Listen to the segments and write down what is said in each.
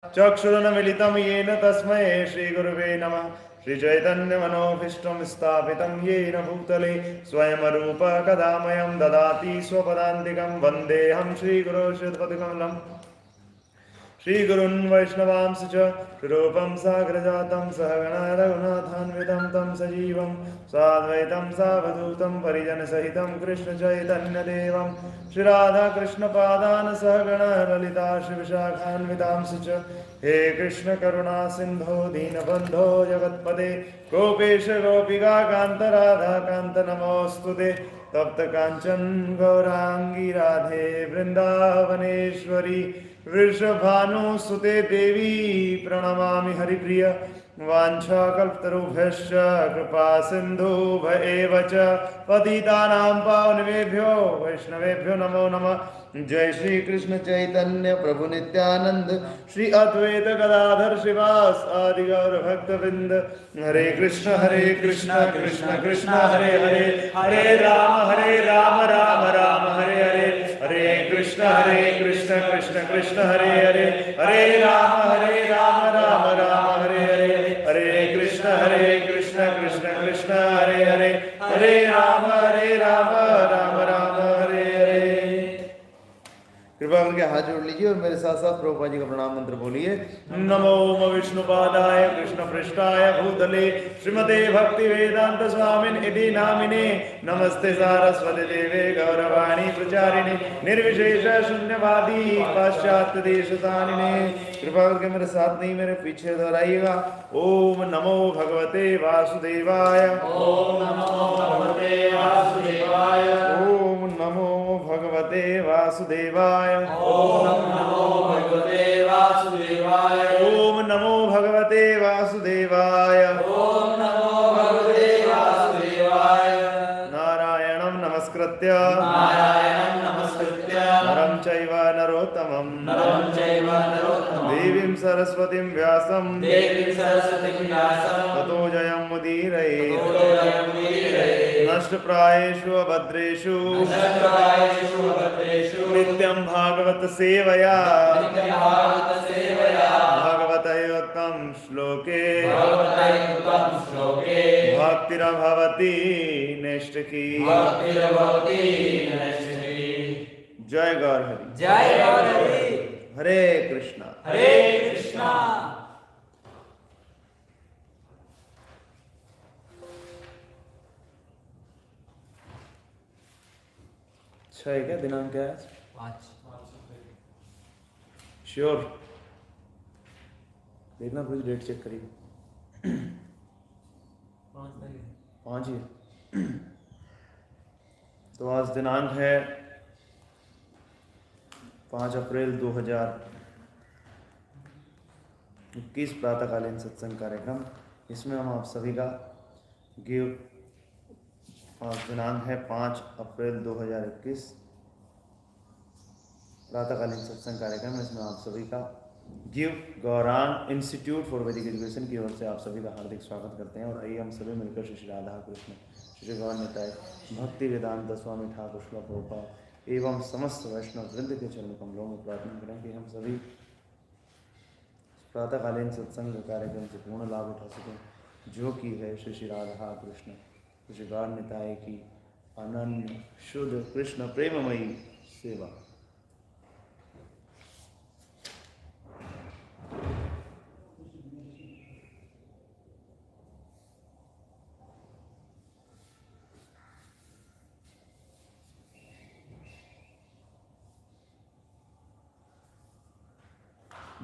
चक्षुरुन्मीलितं येन तस्मै श्रीगुरुवे नमः। श्रीचैतन्यमनोभीष्टं स्थापितं येन भूतले स्वयं रूप कदा मह्यं ददाति स्वपदान्तिकं वन्देऽहं श्रीगुरो श्रीपतिकमलम्। श्रीगुरून् वैष्णवांश्च रूपं साग्रजातं सहगणा रघुनाथान्वितं तं सजीवं साद्वैतं सावधूतं परिजनसहितं कृष्णचैतन्यदेवं श्रीराधाकृष्णपादान् सहगणा ललिता श्रीविशाखान्वितांश्च। हे कृष्ण करुणा सिन्धो दीनबन्धो जगत्पते गोपेश गोपिका कान्त राधाकान्त नमोऽस्तुते। तप्त कांचन गौरांगी राधे वृंदावनेश्वरी वृषभानुसुते देवी प्रणमामि हरिप्रिय। वाञ्छाकल्पतरुभ्यश्च कृपा सिन्धुभ्येव च पतितानां पावनेभ्यो वैष्णवेभ्यो नमो नमः। जय श्री कृष्ण चैतन्य प्रभु नित्यानंद श्री अद्वैत गदाधर श्रीवास आदि गौर भक्तवृंद। हरे कृष्ण कृष्ण कृष्ण हरे हरे हरे राम राम राम हरे हरे। हरे कृष्ण कृष्ण कृष्ण हरे हरे हरे राम राम राम हरे हरे। हरे कृष्ण कृष्ण कृष्ण हरे हरे हरे राम राम राम हरे हरे। कृपा करके हाथ जोड़ लीजिए और मेरे साथ साथ प्रभुपा जी का प्रणाम मंत्र बोलिए। नमो विष्णुपादाय कृष्ण पृष्ठाय भूतले श्रीमते भक्ति वेदांत स्वामिन इति नामिने नमस्ते सारस्वती देवे गौरवाणी प्रचारिणे निर्विशेष शून्यवादी पाश्चात्य देशतारिणे। कृपा करके मेरे साथ नहीं मेरे पीछे दोहराइएगा। ओम नमो भगवते वासुदेवाय। ओम नमो भगवते वासुदेवाय। ओम नमो भगवते वासुदेवाय। ओम नमो भगवते वासुदेवाय। ओम नमो भगवते वासुदेवाय। ओम नमो भगवते वासुदेवाय। नारायणं नमस्कृत्य नरं चैव नरोत्तमं देवीं सरस्वतीं व्यासं ततो जयमुदीरये। नष्टप्रायेषु अभद्रेषु नित्यं भागवत सेवया भगवतयोक्तं श्लोके भक्तिर्भवति नैष्ठिकी। जय गौर हरि। जय गौर हरि। हरे कृष्णा हरे कृष्णा। अच्छा है क्या दिनांक क्या है? 5 श्योर देखना कुछ डेट चेक करिए। 5 ही तो आज दिनांक है 5 अप्रैल 2021 प्रातःकालीन सत्संग कार्यक्रम। इसमें हम आप सभी का आज दिनांक है 5 अप्रैल 2021 प्रातःकालीन सत्संग कार्यक्रम। इसमें आप सभी का गिव गौरांग इंस्टीट्यूट फॉर वैदिक एजुकेशन की ओर से आप सभी का हार्दिक स्वागत करते हैं। और आइए हम सभी मिलकर श्री राधा कृष्ण श्री गौर निताय भक्ति वेदांत स्वामी ठाकुर श्रील प्रभुपाद एवं समस्त वैष्णव वृंद के चरण कमलों में प्रार्थना करें कि हम सभी प्रातःकालीन सत्संग कार्यक्रम से पूर्ण लाभ उठा सकें, जो कि है श्री राधा कृष्ण श्री गौर निताय की अनन्य शुद्ध कृष्ण प्रेममयी सेवा।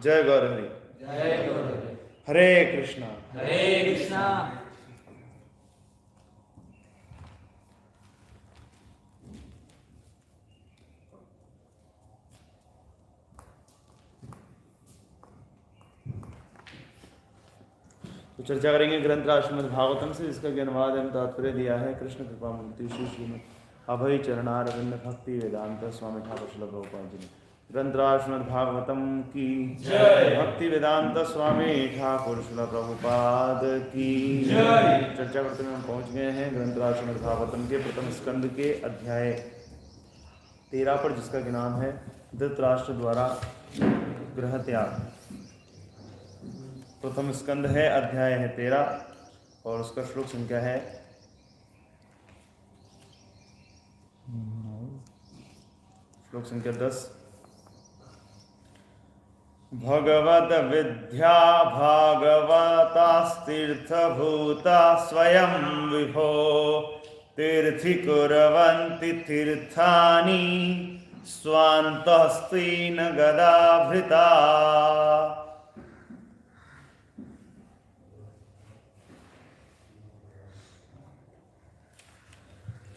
जय गौर हरि। जय गौर हरि। हरे कृष्णा हरे कृष्णा। तो चर्चा करेंगे ग्रंथ श्रीमद् भागवतम से, जिसका कि अनुवाद एवं तात्पर्य दिया है कृष्ण कृपा मूर्ति श्री श्रीमद् अभय चरणारविंद भक्ति वेदांत स्वामी ठाकुर श्रील प्रभुपाद जी ने। ग्रंथ श्रीमद् भागवतम की जय। भक्ति वेदांत स्वामी ठाकुर श्रील प्रभुपाद की जय। चर्चा करते हुए हम पहुंच गए हैं ग्रंथ श्रीमद् भागवतम के प्रथम स्कंद के अध्याय 13 पर, जिसका कि नाम है धृतराष्ट्र द्वारा गृह त्याग। प्रथम स्कंद है, अध्याय है 13 और उसका श्लोक संख्या है श्लोक संख्या 10। भगवद विद्या भागवतास्तीर्थभूता स्वयं विभो तीर्थीकुर्वन्ति तीर्थानि स्वान्तस्तेन गदाभृता।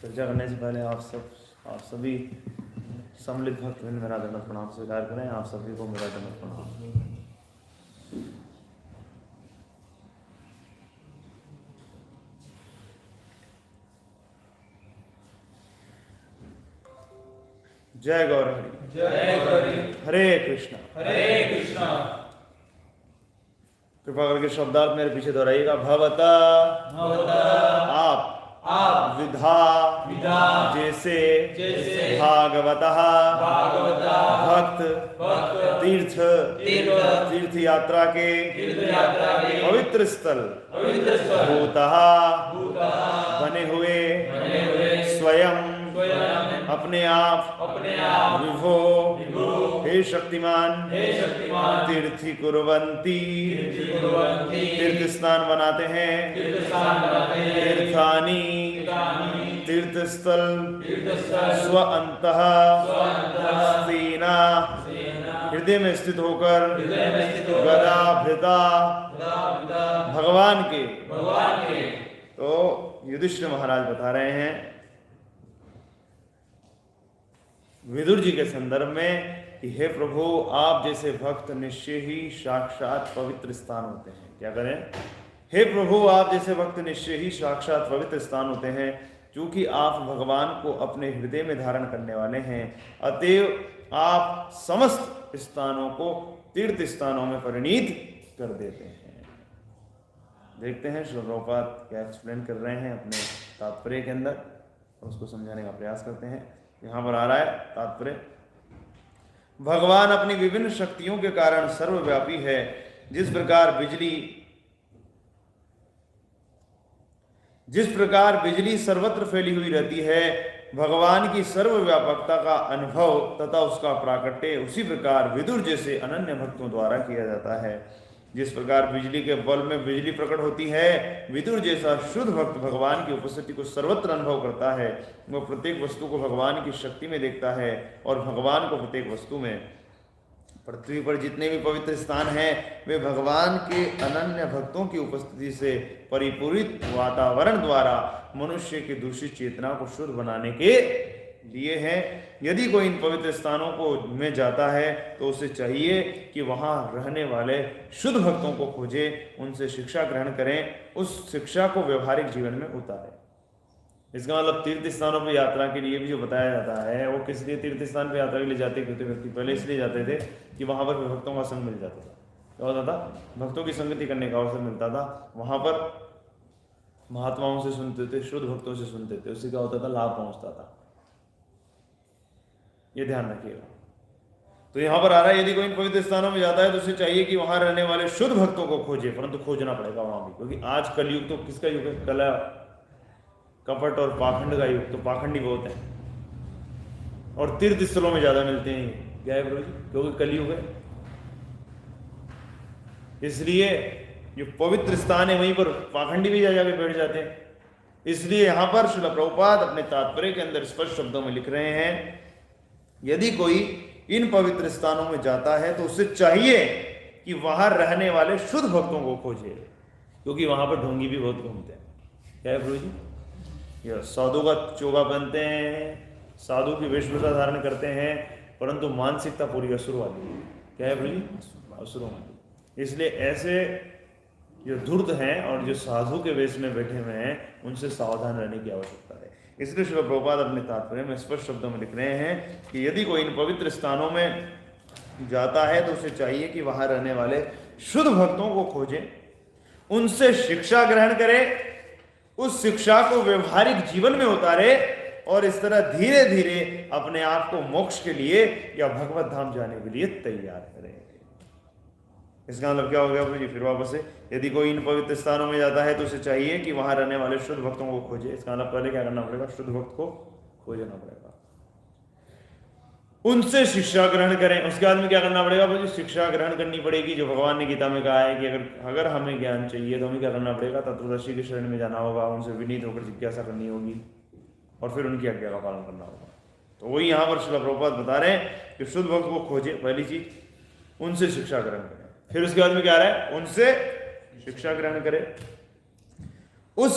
चर्चा करने से पहले आप सभी सम्मिलित भक्त मेरा दंडवत प्रणाम स्वीकार करें। आप सभी को मेरा दंडवत प्रणाम। जय गौर हरि। जय गौरी। हरे कृष्णा। हरे कृष्णा। कृपा करके शब्दार्थ मेरे पीछे दोहराइएगा। भवता आप विधा जैसे भागवतः भक्त तीर्थ यात्रा के पवित्र स्थल भूतः बने हुए स्वयं अपने आप विभो हे शक्तिमान तीर्थी कुर्वन्ति तीर्थ स्नान बनाते हैं तीर्थानि तीर्थस्थल स्व अंतः स्तेना हृदय में स्थित होकर गदा भृता भगवान के। तो युधिष्ठिर महाराज बता रहे हैं विदुर जी के संदर्भ में कि हे प्रभु आप जैसे भक्त निश्चय ही साक्षात पवित्र स्थान होते हैं। क्या करें? हे प्रभु आप जैसे भक्त निश्चय ही साक्षात पवित्र स्थान होते हैं, क्योंकि आप भगवान को अपने हृदय में धारण करने वाले हैं, अतएव आप समस्त स्थानों को तीर्थ स्थानों में परिणीत कर देते हैं। देखते हैं श्री प्रभुपाद क्या एक्सप्लेन कर रहे हैं अपने तात्पर्य के अंदर और उसको समझाने का प्रयास करते हैं। यहां पर आ रहा है तात्पर्य। भगवान अपनी विभिन्न शक्तियों के कारण सर्वव्यापी है। जिस प्रकार बिजली सर्वत्र फैली हुई रहती है, भगवान की सर्वव्यापकता का अनुभव तथा उसका प्राकट्य उसी प्रकार विदुर जैसे अनन्य भक्तों द्वारा किया जाता है। जिस प्रकार बिजली के बल्ब में बिजली प्रकट होती है, विदुर जैसा शुद्ध भक्त भगवान की उपस्थिति को सर्वत्र अनुभव करता है। वह प्रत्येक वस्तु को भगवान की शक्ति में देखता है और भगवान को प्रत्येक वस्तु में। पृथ्वी पर जितने भी पवित्र स्थान हैं वे भगवान के अनन्य भक्तों की उपस्थिति से परिपूरित वातावरण द्वारा मनुष्य की दूषित चेतना को शुद्ध बनाने के लिए हैं। यदि कोई इन पवित्र स्थानों को में जाता है तो उसे चाहिए कि वहां रहने वाले शुद्ध भक्तों को खोजे, उनसे शिक्षा ग्रहण करें, उस शिक्षा को व्यवहारिक जीवन में उतारें। इसका मतलब तीर्थ स्थानों पर यात्रा के लिए भी जो बताया जाता है, वो किस लिए तीर्थ स्थान पर यात्रा के लिए जाते थे व्यक्ति? पहले इसलिए जाते थे कि वहां पर भक्तों का संग मिल जाता था। क्या होता था? भक्तों की संगति करने का अवसर मिलता था। वहां पर महात्माओं से सुनते थे, शुद्ध भक्तों से सुनते थे, उससे क्या होता था? लाभ पहुंचता था। ये ध्यान रखिएगा। तो यहां पर आ रहा है यदि कोई इन पवित्र स्थानों में जाता है तो उसे चाहिए कि वहां रहने वाले शुद्ध भक्तों को खोजे, परंतु खोजना पड़ेगा वहां भी, क्योंकि आज कलयुग तो किसका युग है? कला कपट और पाखंड का युग। तो पाखंडी बहुत है और तीर्थ स्थलों में ज्यादा मिलते हैं। क्या है प्रभु जी? क्योंकि कलयुग है, इसलिए जो पवित्र स्थान है वहीं पर पाखंडी भी जाके बैठ जाते हैं। इसलिए यहां पर श्रील प्रभुपाद अपने तात्पर्य के अंदर स्पष्ट शब्दों में लिख रहे हैं यदि कोई इन पवित्र स्थानों में जाता है तो उसे चाहिए कि वहां रहने वाले शुद्ध भक्तों को खोजे, क्योंकि वहां पर ढोंगी भी बहुत घूमते हैं। क्या है प्रभु जी? ये साधु का चोगा पहनते हैं, साधु की वेशभूषा धारण करते हैं, परंतु मानसिकता पूरी असुर वाली है। क्या है प्रभु जी? असुरों वाली। इसलिए ऐसे जो धूर्त हैं और जो साधु के वेश में बैठे हुए हैं उनसे सावधान रहने की आवश्यकता है। इसलिए श्री प्रभुपाद अपने तात्पर्य में स्पष्ट शब्दों में लिख रहे हैं कि यदि कोई इन पवित्र स्थानों में जाता है तो उसे चाहिए कि वहां रहने वाले शुद्ध भक्तों को खोजे, उनसे शिक्षा ग्रहण करे, उस शिक्षा को व्यवहारिक जीवन में उतारे और इस तरह धीरे धीरे अपने आप को मोक्ष के लिए या भगवत धाम जाने के लिए तैयार करे। इसका मतलब क्या हो गया जी? फिर वापस से, यदि कोई इन पवित्र स्थानों में जाता है तो उसे चाहिए कि वहां रहने वाले शुद्ध भक्तों को खोजे। इसका मतलब पहले क्या करना पड़ेगा? शुद्ध भक्त को खोजना पड़ेगा, उनसे शिक्षा ग्रहण करें। उसके बाद में क्या करना पड़ेगा भाई? शिक्षा ग्रहण करनी पड़ेगी। जो भगवान ने गीता में कहा है कि अगर हमें ज्ञान चाहिए तो हमें क्या करना पड़ेगा? तत्वदर्शी की शरण में जाना होगा, उनसे विनीत होकर जिज्ञासा करनी होगी और फिर उनकी आज्ञा का पालन करना होगा। तो वही यहाँ पर श्रील प्रभुपाद बता रहे हैं कि शुद्ध भक्त को खोजे, पहली चीज उनसे शिक्षा ग्रहण करें। फिर उसके बाद में क्या आ रहा है? उनसे शिक्षा ग्रहण करें, उस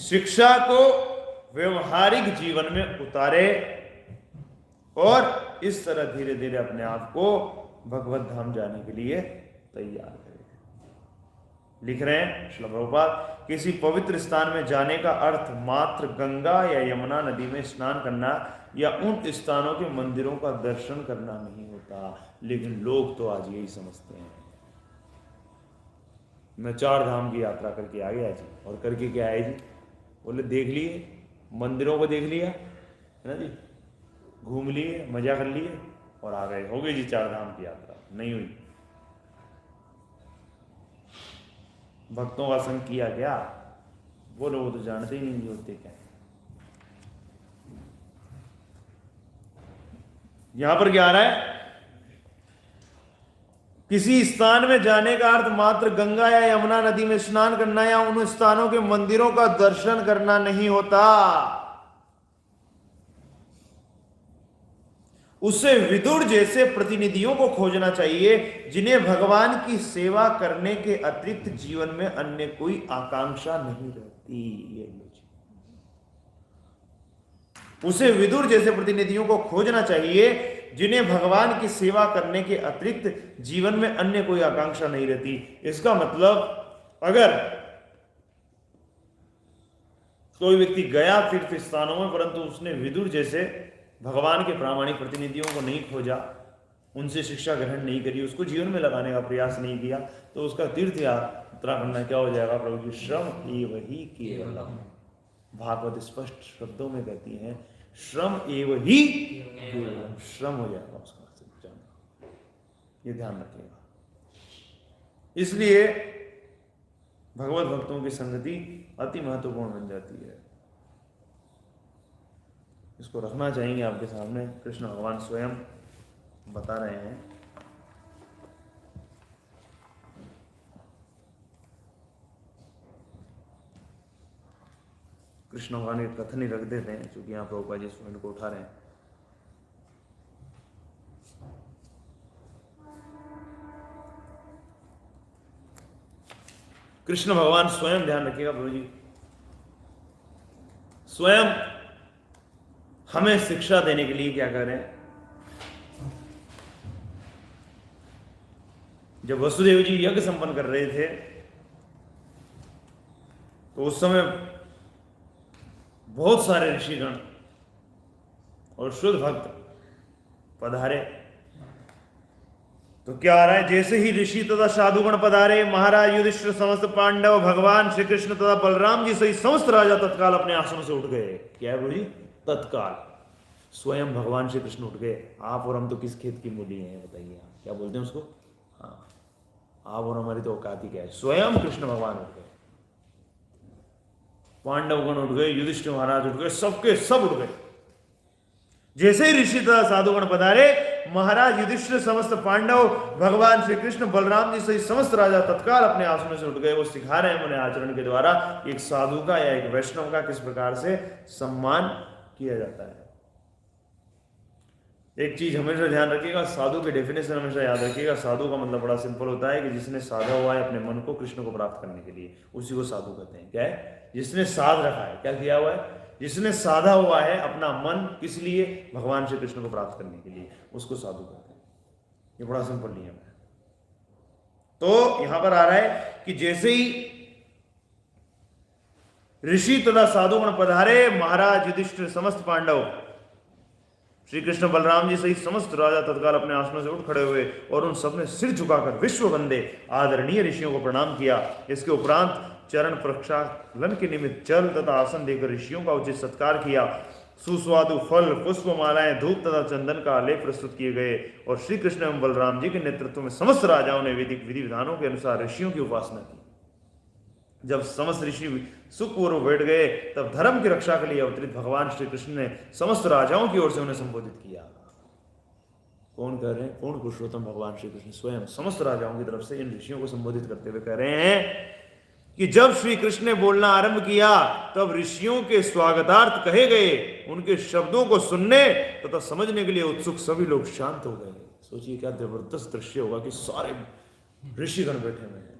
शिक्षा को व्यवहारिक जीवन में उतारे और इस तरह धीरे धीरे अपने आप को भगवत धाम जाने के लिए तैयार करें। लिख रहे हैं श्रील प्रभुपाद, किसी पवित्र स्थान में जाने का अर्थ मात्र गंगा या यमुना नदी में स्नान करना या उन स्थानों के मंदिरों का दर्शन करना नहीं होता। लेकिन लोग तो आज यही समझते हैं, मैं 4 धाम की यात्रा करके आ गया जी, और करके क्या आए जी? बोले देख लिए, मंदिरों को देख लिया है ना जी, घूम लिए, मजा कर लिए और आ गए, हो गई जी 4 धाम की यात्रा। नहीं हुई। भक्तों का संग किया क्या? बोलो वो तो जानते ही नहीं होते क्या। यहां पर क्या आ रहा है? किसी स्थान में जाने का अर्थ मात्र गंगा या यमुना नदी में स्नान करना या उन स्थानों के मंदिरों का दर्शन करना नहीं होता। उसे विदुर जैसे प्रतिनिधियों को खोजना चाहिए जिन्हें भगवान की सेवा करने के अतिरिक्त जीवन में अन्य कोई आकांक्षा नहीं रहती। ये उसे विदुर जैसे प्रतिनिधियों को खोजना चाहिए जिन्हें भगवान की सेवा करने के अतिरिक्त जीवन में अन्य कोई आकांक्षा नहीं रहती। इसका मतलब अगर कोई व्यक्ति गया तीर्थ स्थानों में परंतु उसने विदुर जैसे भगवान के प्रामाणिक प्रतिनिधियों को नहीं खोजा, उनसे शिक्षा ग्रहण नहीं करी, उसको जीवन में लगाने का प्रयास नहीं किया, तो उसका तीर्थ यात्रा करना क्या हो जाएगा? प्रभु की श्रम एव ही केवलम। भागवत स्पष्ट शब्दों में कहती हैं, श्रम एव ही केवलम, श्रम हो जाएगा उसका। ये ध्यान रखिएगा। इसलिए भगवत भक्तों की संगति अति महत्वपूर्ण बन जाती है। इसको रखना चाहेंगे आपके सामने। कृष्ण भगवान स्वयं बता रहे हैं, कृष्ण भगवान के कथन ही रख देते हैं क्योंकि यहाँ प्रभुपाद जी स्वयं को उठा रहे हैं। कृष्ण भगवान स्वयं, ध्यान रखिएगा प्रभु जी, स्वयं हमें शिक्षा देने के लिए क्या कर रहे हैं? जब वसुदेव जी यज्ञ संपन्न कर रहे थे तो उस समय बहुत सारे ऋषिगण और शुद्ध भक्त पधारे। तो क्या आ रहा है? जैसे ही ऋषि तथा साधुगण पधारे, महाराज युधिष्ठिर, समस्त पांडव, भगवान श्री कृष्ण तथा बलराम जी सहित समस्त राजा तत्काल अपने आसनों से उठ गए। क्या है प्रभु जी? तत्काल स्वयं भगवान श्री कृष्ण उठ गए। आप और हम तो किस खेत की मूली हैं बताइए? आप क्या बोलते हैं उसको? हाँ, आप और हमारी तो औकात ही क्या है? स्वयं कृष्ण भगवान उठ गए, पांडवगण उठ गए, युधिष्ठिर महाराज उठ गए, सबके सब उठ गए। जैसे ही ऋषि तथा साधुगण पधारे, महाराज युधिष्ठिर, समस्त पांडव, भगवान श्री कृष्ण, बलराम जी सहित समस्त राजा तत्काल अपने आसनों से उठ गए। वो सिखा रहे हैं उन्हें आचरण के द्वारा एक साधु का या एक वैष्णव का किस प्रकार से सम्मान किया जाता है। एक चीज हमेशा ध्यान रखिएगा, साधु के डेफिनेशन हमेशा याद रखिएगा। साधु का मतलब बड़ा सिंपल होता है कि जिसने साधा हुआ है अपने मन को कृष्ण को प्राप्त करने के लिए, उसी को साधु कहते हैं। क्या है? जिसने साध रखा है। क्या किया हुआ है? जिसने साधा हुआ है अपना मन, किस लिए? भगवान श्री कृष्ण को प्राप्त करने के लिए, उसको साधु कहते हैं। ये बड़ा सिंपल नियम है। तो यहां पर आ रहा है कि जैसे ही ऋषि तथा साधुगण पधारे, महाराज युधिष्ठिर, समस्त पांडव, श्री कृष्ण, बलराम जी सहित समस्त राजा तत्काल अपने आसनों से उठ खड़े हुए और उन सबने सिर झुकाकर विश्व वंदे आदरणीय ऋषियों को प्रणाम किया। इसके उपरांत चरण प्रक्षालन के निमित्त जल तथा आसन देकर ऋषियों का उचित सत्कार किया। सुस्वादु फल, पुष्प मालाएं, धूप तथा चंदन का आलेख प्रस्तुत किए गए और श्री कृष्ण एवं बलराम जी के नेतृत्व में समस्त राजाओं ने वैदिक विधि विधानों के अनुसार ऋषियों की उपासना की। जब समस्त ऋषि सुखपूर्वक बैठ गए तब धर्म की रक्षा के लिए अवतरित भगवान श्री कृष्ण ने समस्त राजाओं की ओर से उन्हें संबोधित किया। कौन कह रहे हैं? कौन पुरुषोत्तम भगवान श्री कृष्ण स्वयं समस्त राजाओं की तरफ से इन ऋषियों को संबोधित करते हुए कह रहे हैं कि जब श्री कृष्ण ने बोलना आरंभ किया तब ऋषियों के स्वागतार्थ कहे गए उनके शब्दों को सुनने तथा समझने के लिए उत्सुक सभी लोग शांत हो गए। सोचिए क्या जबरदस्त दृश्य होगा कि सारे ऋषिगण बैठे हुए हैं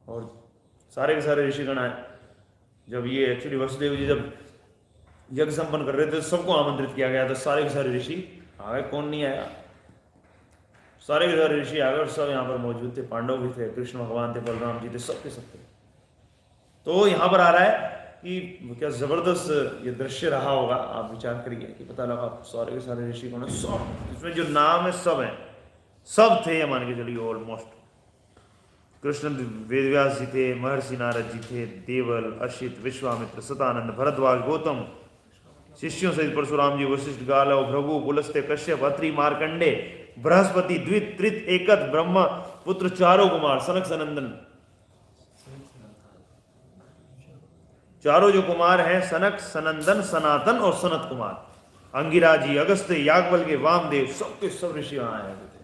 और सारे के सारे ऋषिगण आए। जब ये एक्चुअली वसुदेव जी जब यज्ञ संपन्न कर रहे थे तो सबको आमंत्रित किया गया, तो सारे के सारे ऋषि आ गए। कौन नहीं आया? सारे के सारे ऋषि आ गए और सब यहाँ पर मौजूद थे। पांडव भी थे, कृष्ण भगवान थे, बलराम जी थे, सबके सब थे। तो यहाँ पर आ रहा है कि क्या जबरदस्त ये दृश्य रहा होगा। आप विचार करिए कि पता लगा सारे के सारे ऋषि कौन है, सब इसमें जो नाम है सब हैं, सब थे ये मान के चलिए ऑलमोस्ट। कृष्ण वेदव्यास जी थे, महर्षि नारद जी थे, देवल, अशित, विश्वामित्र, सतानंद, भरद्वाज, गौतम, शिष्यों सहित परशुराम जी, वशिष्ठ, गालव, भृगु, पुलस्त्य, कश्यप, अत्रि, मार्कंडे, बृहस्पति, द्वित, त्रित, एकत, ब्रह्म पुत्र चारों कुमार, सनक, सनंदन। चारों जो कुमार हैं सनक, सनंदन, सनातन और सनत कुमार, अंगिरा जी, अगस्त्य, याज्ञवल्क्य, वामदेव, सबके सब ऋषि वहां आए थे।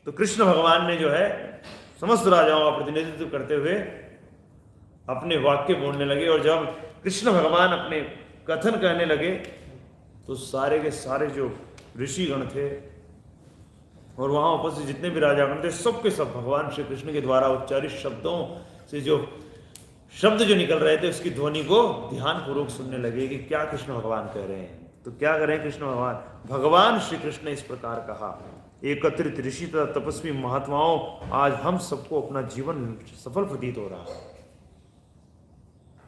तो कृष्ण भगवान ने जो है समस्त राजाओं का प्रतिनिधित्व करते हुए अपने वाक्य बोलने लगे और जब कृष्ण भगवान अपने कथन कहने लगे तो सारे के सारे जो ऋषिगण थे और वहां उपस्थित जितने भी राजागण थे सबके सब भगवान श्री कृष्ण के द्वारा उच्चारित शब्दों से जो शब्द जो निकल रहे थे उसकी ध्वनि को ध्यान पूर्वक सुनने लगे कि क्या कृष्ण भगवान कह रहे हैं। तो क्या कह रहे हैं कृष्ण भगवान? भगवान श्री कृष्ण ने इस प्रकार कहा, एकत्रित ऋषि तथा तपस्वी महात्माओं, आज हम सबको अपना जीवन सफल प्रतीत हो रहा है।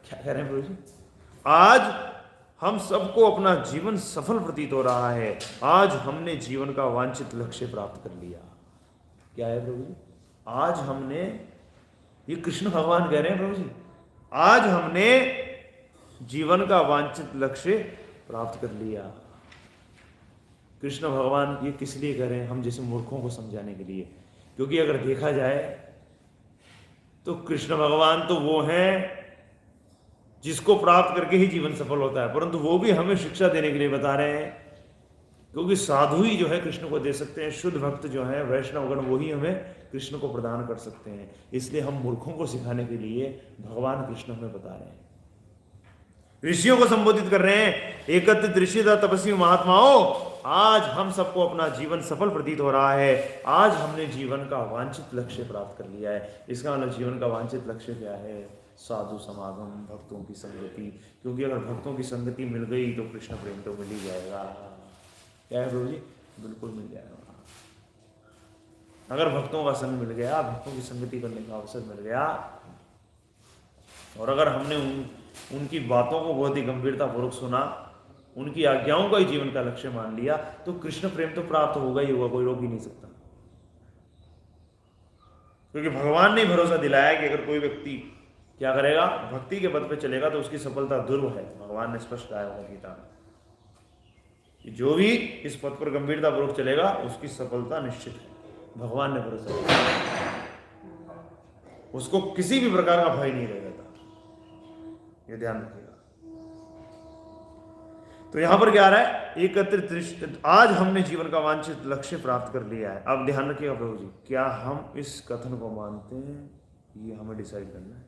क्या कह रहे हैं प्रभु जी? आज हम सबको अपना जीवन सफल प्रतीत हो रहा है। आज हमने जीवन का वांछित लक्ष्य प्राप्त कर लिया। क्या है प्रभु जी? आज हमने, ये कृष्ण भगवान कह रहे हैं प्रभु जी, आज हमने जीवन का वांछित लक्ष्य प्राप्त कर लिया। कृष्ण भगवान ये किस लिए कह रहे हैं? हम जैसे मूर्खों को समझाने के लिए। क्योंकि अगर देखा जाए तो कृष्ण भगवान तो वो हैं जिसको प्राप्त करके ही जीवन सफल होता है, परंतु वो भी हमें शिक्षा देने के लिए बता रहे हैं। क्योंकि साधु ही जो है कृष्ण को दे सकते हैं, शुद्ध भक्त जो है वैष्णवगण वो ही हमें कृष्ण को प्रदान कर सकते हैं। इसलिए हम मूर्खों को सिखाने के लिए भगवान कृष्ण हमें बता रहे हैं, ऋषियों को संबोधित कर रहे हैं। एकत्रित ऋषि तथा तपस्वी महात्माओं, आज हम सबको अपना जीवन सफल प्रतीत हो रहा है। आज हमने जीवन का वांछित लक्ष्य प्राप्त कर लिया है। इसका मतलब जीवन का वांछित लक्ष्य क्या है? साधु समागम, भक्तों की संगति। क्योंकि अगर भक्तों की संगति मिल गई तो कृष्ण प्रेम तो मिल ही जाएगा। क्या है प्रभु जी? बिल्कुल मिल जाएगा। अगर भक्तों का संग मिल गया, भक्तों की संगति करने का अवसर मिल गया और अगर हमने उनकी बातों को बहुत ही गंभीरतापूर्वक सुना, उनकी आज्ञाओं का ही जीवन का लक्ष्य मान लिया, तो कृष्ण प्रेम तो प्राप्त होगा ही होगा, कोई रोक ही नहीं सकता। क्योंकि भगवान ने भरोसा दिलाया कि अगर कोई व्यक्ति क्या करेगा, भक्ति के पद पे चलेगा तो उसकी सफलता दुर्लभ है। भगवान ने स्पष्ट कहा है गीता में कि जो भी इस पद पर गंभीरतापूर्वक चलेगा उसकी सफलता निश्चित है। भगवान ने भरोसा दिया, उसको किसी भी प्रकार का भय नहीं रहेगा। ये ध्यान रखिएगा। तो यहां पर क्या आ रहा है? एकत्रित, आज हमने जीवन का वांछित लक्ष्य प्राप्त कर लिया है। अब ध्यान रखिएगा प्रभु जी, क्या हम इस कथन को मानते हैं? ये हमें डिसाइड करना है।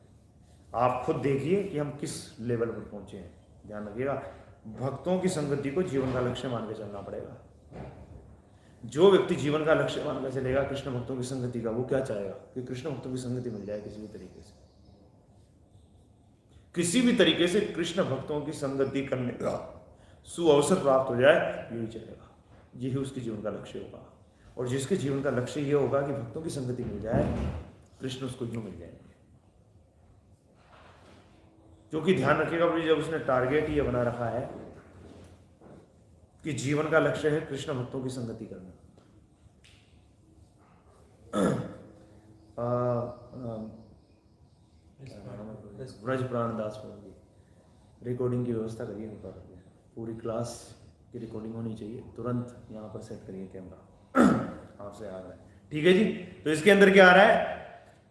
आप खुद देखिए कि हम किस लेवल पर पहुंचे हैं। ध्यान रखिएगा, भक्तों की संगति को जीवन का लक्ष्य मान के चलना पड़ेगा। जो व्यक्ति जीवन का लक्ष्य मान के चलेगा कृष्ण भक्तों की संगति का, वो क्या चाहेगा कि कृष्ण भक्तों की संगति मिल जाए किसी भी तरीके से। किसी भी तरीके से कृष्ण भक्तों की संगति करने का सुअवसर प्राप्त हो जाए, यही चलेगा। यही उसके जीवन का लक्ष्य होगा। और जिसके जीवन का लक्ष्य ये होगा कि भक्तों की संगति मिल जाए, कृष्ण उसको यूं मिल जाएंगे। क्योंकि ध्यान रखिएगा, जब उसने टारगेट ये बना रखा है कि जीवन का लक्ष्य है कृष्ण भक्तों की संगति करना। ब्रज प्राण दास प्रभु जी रिकॉर्डिंग की व्यवस्था करिए ऊपर, पूरी क्लास की रिकॉर्डिंग होनी चाहिए, तुरंत यहाँ पर सेट करिए कैमरा। आपसे आ रहा है, ठीक है जी। तो इसके अंदर क्या आ रहा है,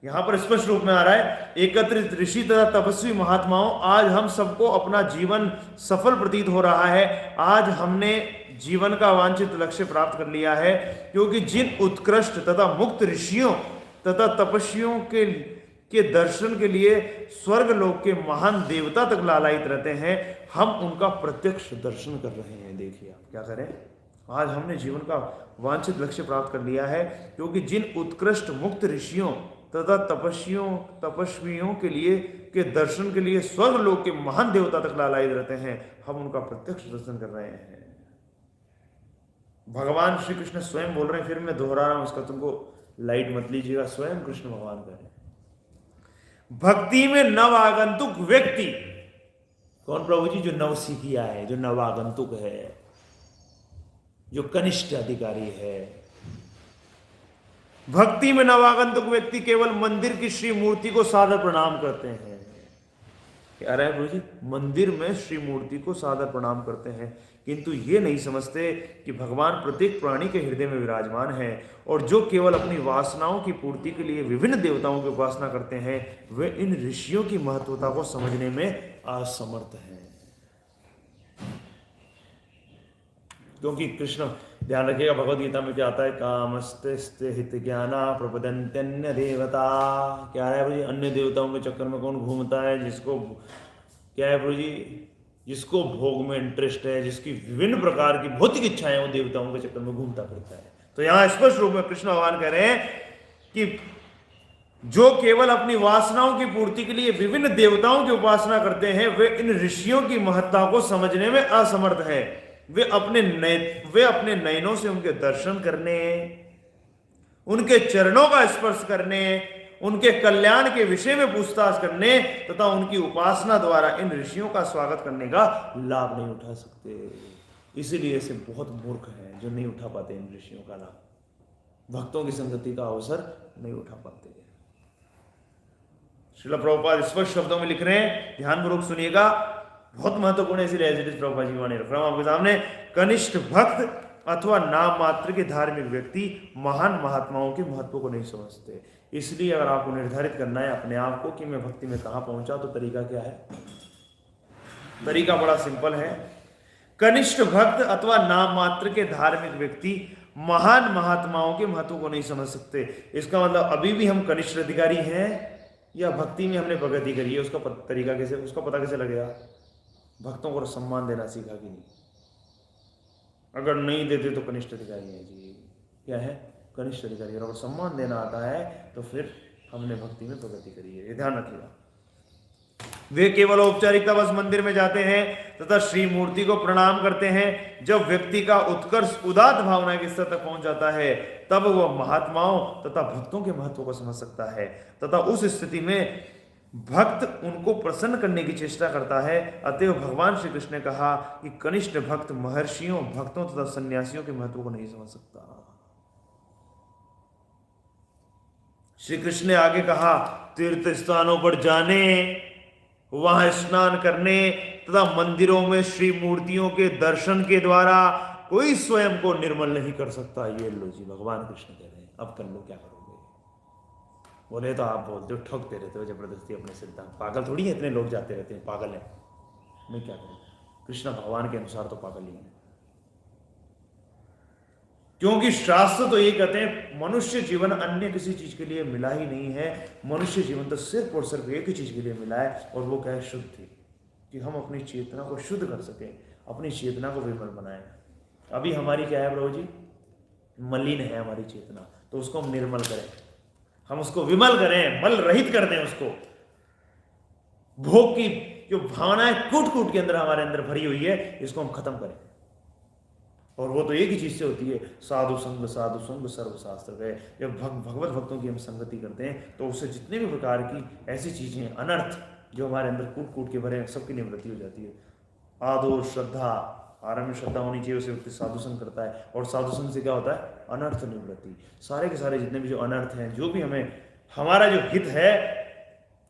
यहाँ पर स्पष्ट रूप में आ रहा है, एकत्रित ऋषि तथा तपस्वी महात्माओं, आज हम सबको अपना जीवन सफल प्रतीत हो रहा है। आज हमने जीवन का वांछित लक्ष्य प्राप्त कर लिया है, क्योंकि जिन उत्कृष्ट तथा मुक्त ऋषियों तथा तपस्वियों के दर्शन के लिए स्वर्ग लोक के महान देवता तक लालायित रहते हैं, हम उनका प्रत्यक्ष दर्शन कर रहे हैं। देखिए आप क्या करें, आज हमने जीवन का वांछित लक्ष्य प्राप्त कर लिया है, क्योंकि जिन उत्कृष्ट मुक्त ऋषियों तथा तपस्वियों के लिए के दर्शन के लिए स्वर्ग लोक के महान देवता तक लालायित रहते हैं, हम उनका प्रत्यक्ष दर्शन कर रहे हैं। भगवान श्री कृष्ण स्वयं बोल रहे हैं, फिर मैं दोहरा रहा हूं इसका, तुमको लाइट मत लीजिएगा, स्वयं कृष्ण भगवान कह रहे हैं, भक्ति में नव आगंतुक व्यक्ति, कौन प्रभु जी, जो नव सीखिया है, जो नव आगंतुक है, जो कनिष्ठ अधिकारी है। भक्ति में नवागंतुक व्यक्ति केवल मंदिर की श्री मूर्ति को सादर प्रणाम करते हैं। क्या रहा है प्रभु जी, मंदिर में श्री मूर्ति को सादर प्रणाम करते हैं, किंतु ये नहीं समझते कि भगवान प्रत्येक प्राणी के हृदय में विराजमान है, और जो केवल अपनी वासनाओं की पूर्ति के लिए विभिन्न देवताओं की उपासना करते हैं, वे इन ऋषियों की महत्वता को समझने में असमर्थ हैं। क्योंकि कृष्ण, ध्यान रखिएगा, भगवद गीता में क्या आता है, कामस्ते हित ज्ञाना प्रपदन्त्यन्य देवता। क्या है प्रभु जी, अन्य देवताओं के चक्कर में कौन घूमता है, जिसको क्या है प्रभु जी, जिसको भोग में इंटरेस्ट है, जिसकी विभिन्न प्रकार की भौतिक इच्छाएं, वो देवताओं के चक्कर में घूमता फिरता है। तो यहां स्पष्ट रूप में कृष्ण भगवान कह रहे हैं कि जो केवल अपनी वासनाओं की पूर्ति के लिए विभिन्न देवताओं की उपासना करते हैं, वे इन ऋषियों की महत्ता को समझने में असमर्थ है। वे अपने नयनों से उनके दर्शन करने, उनके चरणों का स्पर्श करने, उनके कल्याण के विषय में पूछताछ करने तथा उनकी उपासना द्वारा इन ऋषियों का स्वागत करने का लाभ नहीं उठा सकते। इसीलिए ऐसे बहुत मूर्ख हैं जो नहीं उठा पाते इन ऋषियों का लाभ, भक्तों की संगति का अवसर नहीं उठा पाते। श्रील प्रभुपाद स्पष्ट शब्दों में लिख रहे हैं, ध्यानपूर्वक सुनिएगा, बहुत महत्वपूर्ण है, इसलिए as it is Prabhupada ji वाणी रख रहा हूं आपके सामने। कनिष्ठ भक्त अथवा नाम मात्र के धार्मिक व्यक्ति महान महात्माओं के महत्व को नहीं समझते। इसलिए अगर आपको निर्धारित करना है अपने आप को कि मैं भक्ति में कहां पहुंचा, तो तरीका क्या है? तरीका बड़ा सिंपल है। कनिष्ठ भक्त अथवा नाम मात्र के धार्मिक व्यक्ति महान महात्माओं के महत्व को नहीं समझ सकते। इसका मतलब अभी भी हम कनिष्ठ अधिकारी हैं या भक्ति में हमने प्रगति करी है, उसका तरीका कैसे, उसका पता कैसे लगेगा? भक्तों को सम्मान देना सीखा कि नहीं? अगर नहीं देते तो कनिष्ठ अधिकारी है जी। क्या है? कनिष्ठ अधिकारी। और अगर सम्मान देना आता है तो फिर हमने भक्ति में प्रगति करी है, ये ध्यान रखिएगा। वे केवल औपचारिकता बस मंदिर में जाते हैं तथा श्री मूर्ति को प्रणाम करते हैं। जब व्यक्ति का उत्कर्ष उदात्त भावना के स्तर तक पहुंच जाता है, तब वह महात्माओं तथा भक्तों के महत्व को समझ सकता है तथा उस स्थिति में भक्त उनको प्रसन्न करने की चेष्टा करता है। अतएव भगवान श्री कृष्ण ने कहा कि कनिष्ठ भक्त महर्षियों, भक्तों तथा सन्यासियों के महत्व को नहीं समझ सकता। श्री कृष्ण ने आगे कहा, तीर्थ स्थानों पर जाने, वहां स्नान करने तथा मंदिरों में श्री मूर्तियों के दर्शन के द्वारा कोई स्वयं को निर्मल नहीं कर सकता। ये लो जी, भगवान कृष्ण कह रहे हैं, अब कर लो, क्या करोगे? बोले तो आप बोलते हो, ठगते रहते हो जबरदस्ती अपने सिद्धांत। पागल थोड़ी है, इतने लोग जाते रहते हैं, पागल है। मैं क्या करूं? कृष्ण भगवान के अनुसार तो पागल ही है, क्योंकि शास्त्र तो ये कहते हैं मनुष्य जीवन अन्य किसी चीज के लिए मिला ही नहीं है। मनुष्य जीवन तो सिर्फ और सिर्फ एक ही चीज के लिए मिला है, और वो क्या है? शुद्धि। कि हम अपनी चेतना को शुद्ध कर सकें, अपनी चेतना को विमल बनाएं। अभी हमारी क्या है प्रभु जी? मलिन है हमारी चेतना, तो उसको हम निर्मल करें, हम उसको विमल करें, मल रहित कर दें उसको। भोग की जो भावनाएं कूट कूट के अंदर हमारे अंदर भरी हुई है, इसको हम खत्म करें। और वो तो एक ही चीज से होती है, साधु संग सर्वशास्त्र है। जब भगवत भक्तों की हम संगति करते हैं तो उससे जितने भी प्रकार की ऐसी चीजें, अनर्थ जो हमारे अंदर कूट कूट के भरे हैं, सबकी निवृत्ति हो जाती है। आदर श्रद्धा, आरंभ में श्रद्धा होनी चाहिए, उसे व्यक्ति साधु संग करता है, और साधु संग से क्या होता है? अनर्थ निवृत्ति। सारे के सारे जितने भी जो अनर्थ हैं, जो भी हमें, हमारा जो हित है,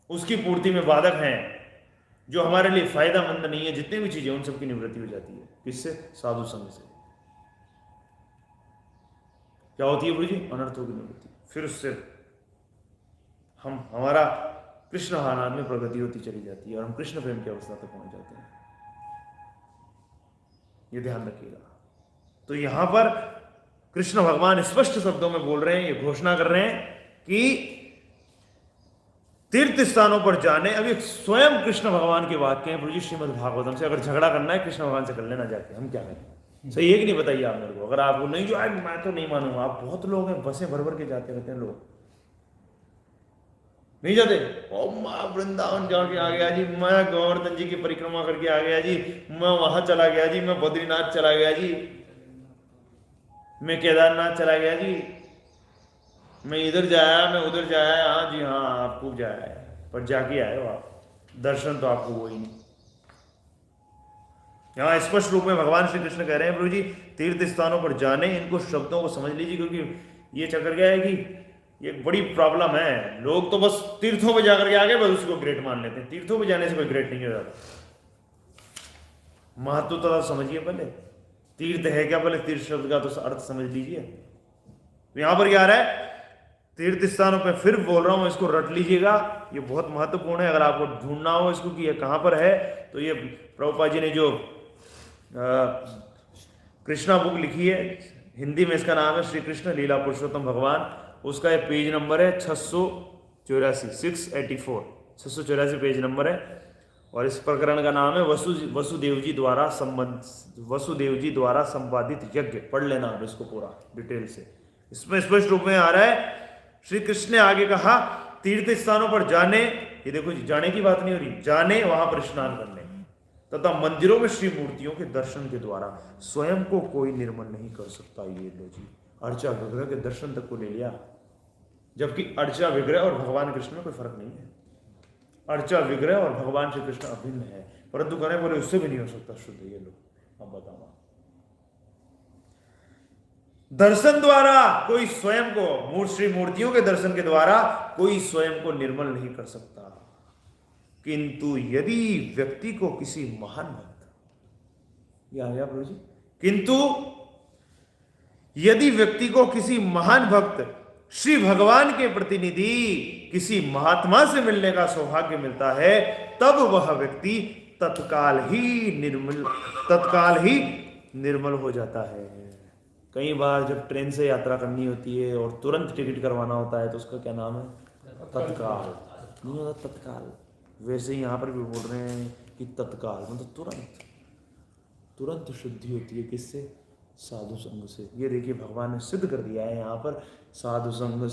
उसकी पूर्ति में बाधक हैं, जो हमारे लिए फायदामंद नहीं है, जितनी भी चीजें, उन सबकी निवृत्ति हो जाती है। किससे? साधु संग से। क्या होती है प्रभु जी? अनर्थों की निवृत्ति। फिर उससे हमारा कृष्ण आनंद में प्रगति होती चली जाती है और हम कृष्ण प्रेम की अवस्था तक पहुंच जाते हैं। ये ध्यान रखिएगा। तो यहां पर कृष्ण भगवान स्पष्ट शब्दों में बोल रहे हैं, ये घोषणा कर रहे हैं कि तीर्थ स्थानों पर जाने, अभी स्वयं कृष्ण भगवान के वाक्य हैं प्रभु जी श्रीमद् भागवतम से। अगर झगड़ा करना है कृष्ण भगवान से कर लेना जाके, हम क्या करें? सही है कि नहीं? बताइए आप मेरे को। अगर आपको नहीं जो है, मैं तो नहीं मानूंगा। आप बहुत लोग हैं, बसें भर भर के जाते रहते हैं लोग, नहीं जाते? ओ माँ वृंदावन जाके आ गया जी, मैं गोवर्धन जी की परिक्रमा करके आ गया जी, मैं वहां चला गया जी, मैं बद्रीनाथ चला गया जी, मैं केदारनाथ चला गया जी, मैं इधर जाया, मैं उधर जाया। हाँ जी हाँ, आप खूब जाया है, पर जाके आए हो आप, दर्शन तो आपको हुआ ही नहीं। यहाँ स्पष्ट रूप में भगवान श्री कृष्ण कह रहे हैं प्रभु जी, तीर्थ स्थानों पर जाने, इनको शब्दों को समझ लीजिए, क्योंकि ये चक्कर क्या है कि ये एक बड़ी प्रॉब्लम है। लोग तो बस तीर्थों पे जाकर के आगे बस उसको ग्रेट मान लेते हैं। तीर्थों पे जाने से कोई ग्रेट नहीं हो जाता। महत्व तो समझिए पहले, तीर्थ है क्या, पहले तीर्थ शब्द का तो अर्थ समझ लीजिए। तो यहां पर क्या आ रहा है? तीर्थ स्थानों पे, फिर बोल रहा हूं, इसको रट लीजिएगा, ये बहुत महत्वपूर्ण है। अगर आपको ढूंढना हो इसको कि ये कहां पर है, तो ये प्रभुपाद जी ने जो कृष्णा बुक लिखी है, हिंदी में इसका नाम है श्री कृष्ण लीला पुरुषोत्तम भगवान, उसका ये पेज नंबर है 684, 684 पेज नंबर है। और इस प्रकरण का नाम है वसुदेव जी द्वारा संपादित यज्ञ। पढ़ लेना आप इसको पूरा डिटेल से। इसमें स्पष्ट रूप में आ रहा है, श्री कृष्ण ने आगे कहा तीर्थ स्थानों पर जाने, ये देखो जी, जाने की बात नहीं हो रही, जाने वहां पर स्नान करने, तथा मंदिरों में श्री मूर्तियों के दर्शन के द्वारा स्वयं को कोई निर्मल नहीं कर सकता। ये लो जी, अर्चा विग्रह के दर्शन तक को ले लिया, जबकि अर्चा विग्रह और भगवान कृष्ण में कोई फर्क नहीं है। अर्चा विग्रह और भगवान श्री कृष्ण अभिन्न है, परंतु कहने बोले उससे भी नहीं हो सकता शुद्ध। ये लो, अब बताओ, दर्शन द्वारा कोई स्वयं को, श्री मूर्तियों के दर्शन के द्वारा कोई स्वयं को निर्मल नहीं कर सकता। किंतु यदि व्यक्ति को किसी महान भक्त, ये आ गया प्रभु जी, किंतु यदि व्यक्ति को किसी महान भक्त श्री भगवान के प्रतिनिधि किसी महात्मा से मिलने का सौभाग्य मिलता है, तब वह व्यक्ति तत्काल ही निर्मल हो जाता है। कई बार जब ट्रेन से यात्रा करनी होती है और तुरंत टिकट करवाना होता है, तो उसका क्या नाम है? तत्काल। नहीं होता तत्काल? वैसे ही यहां पर भी बोल रहे हैं कि तत्काल मतलब तुरंत शुद्धि होती है। किससे? साधु संग से। ये देखिए भगवान ने सिद्ध कर दिया है यहाँ पर, साधु संग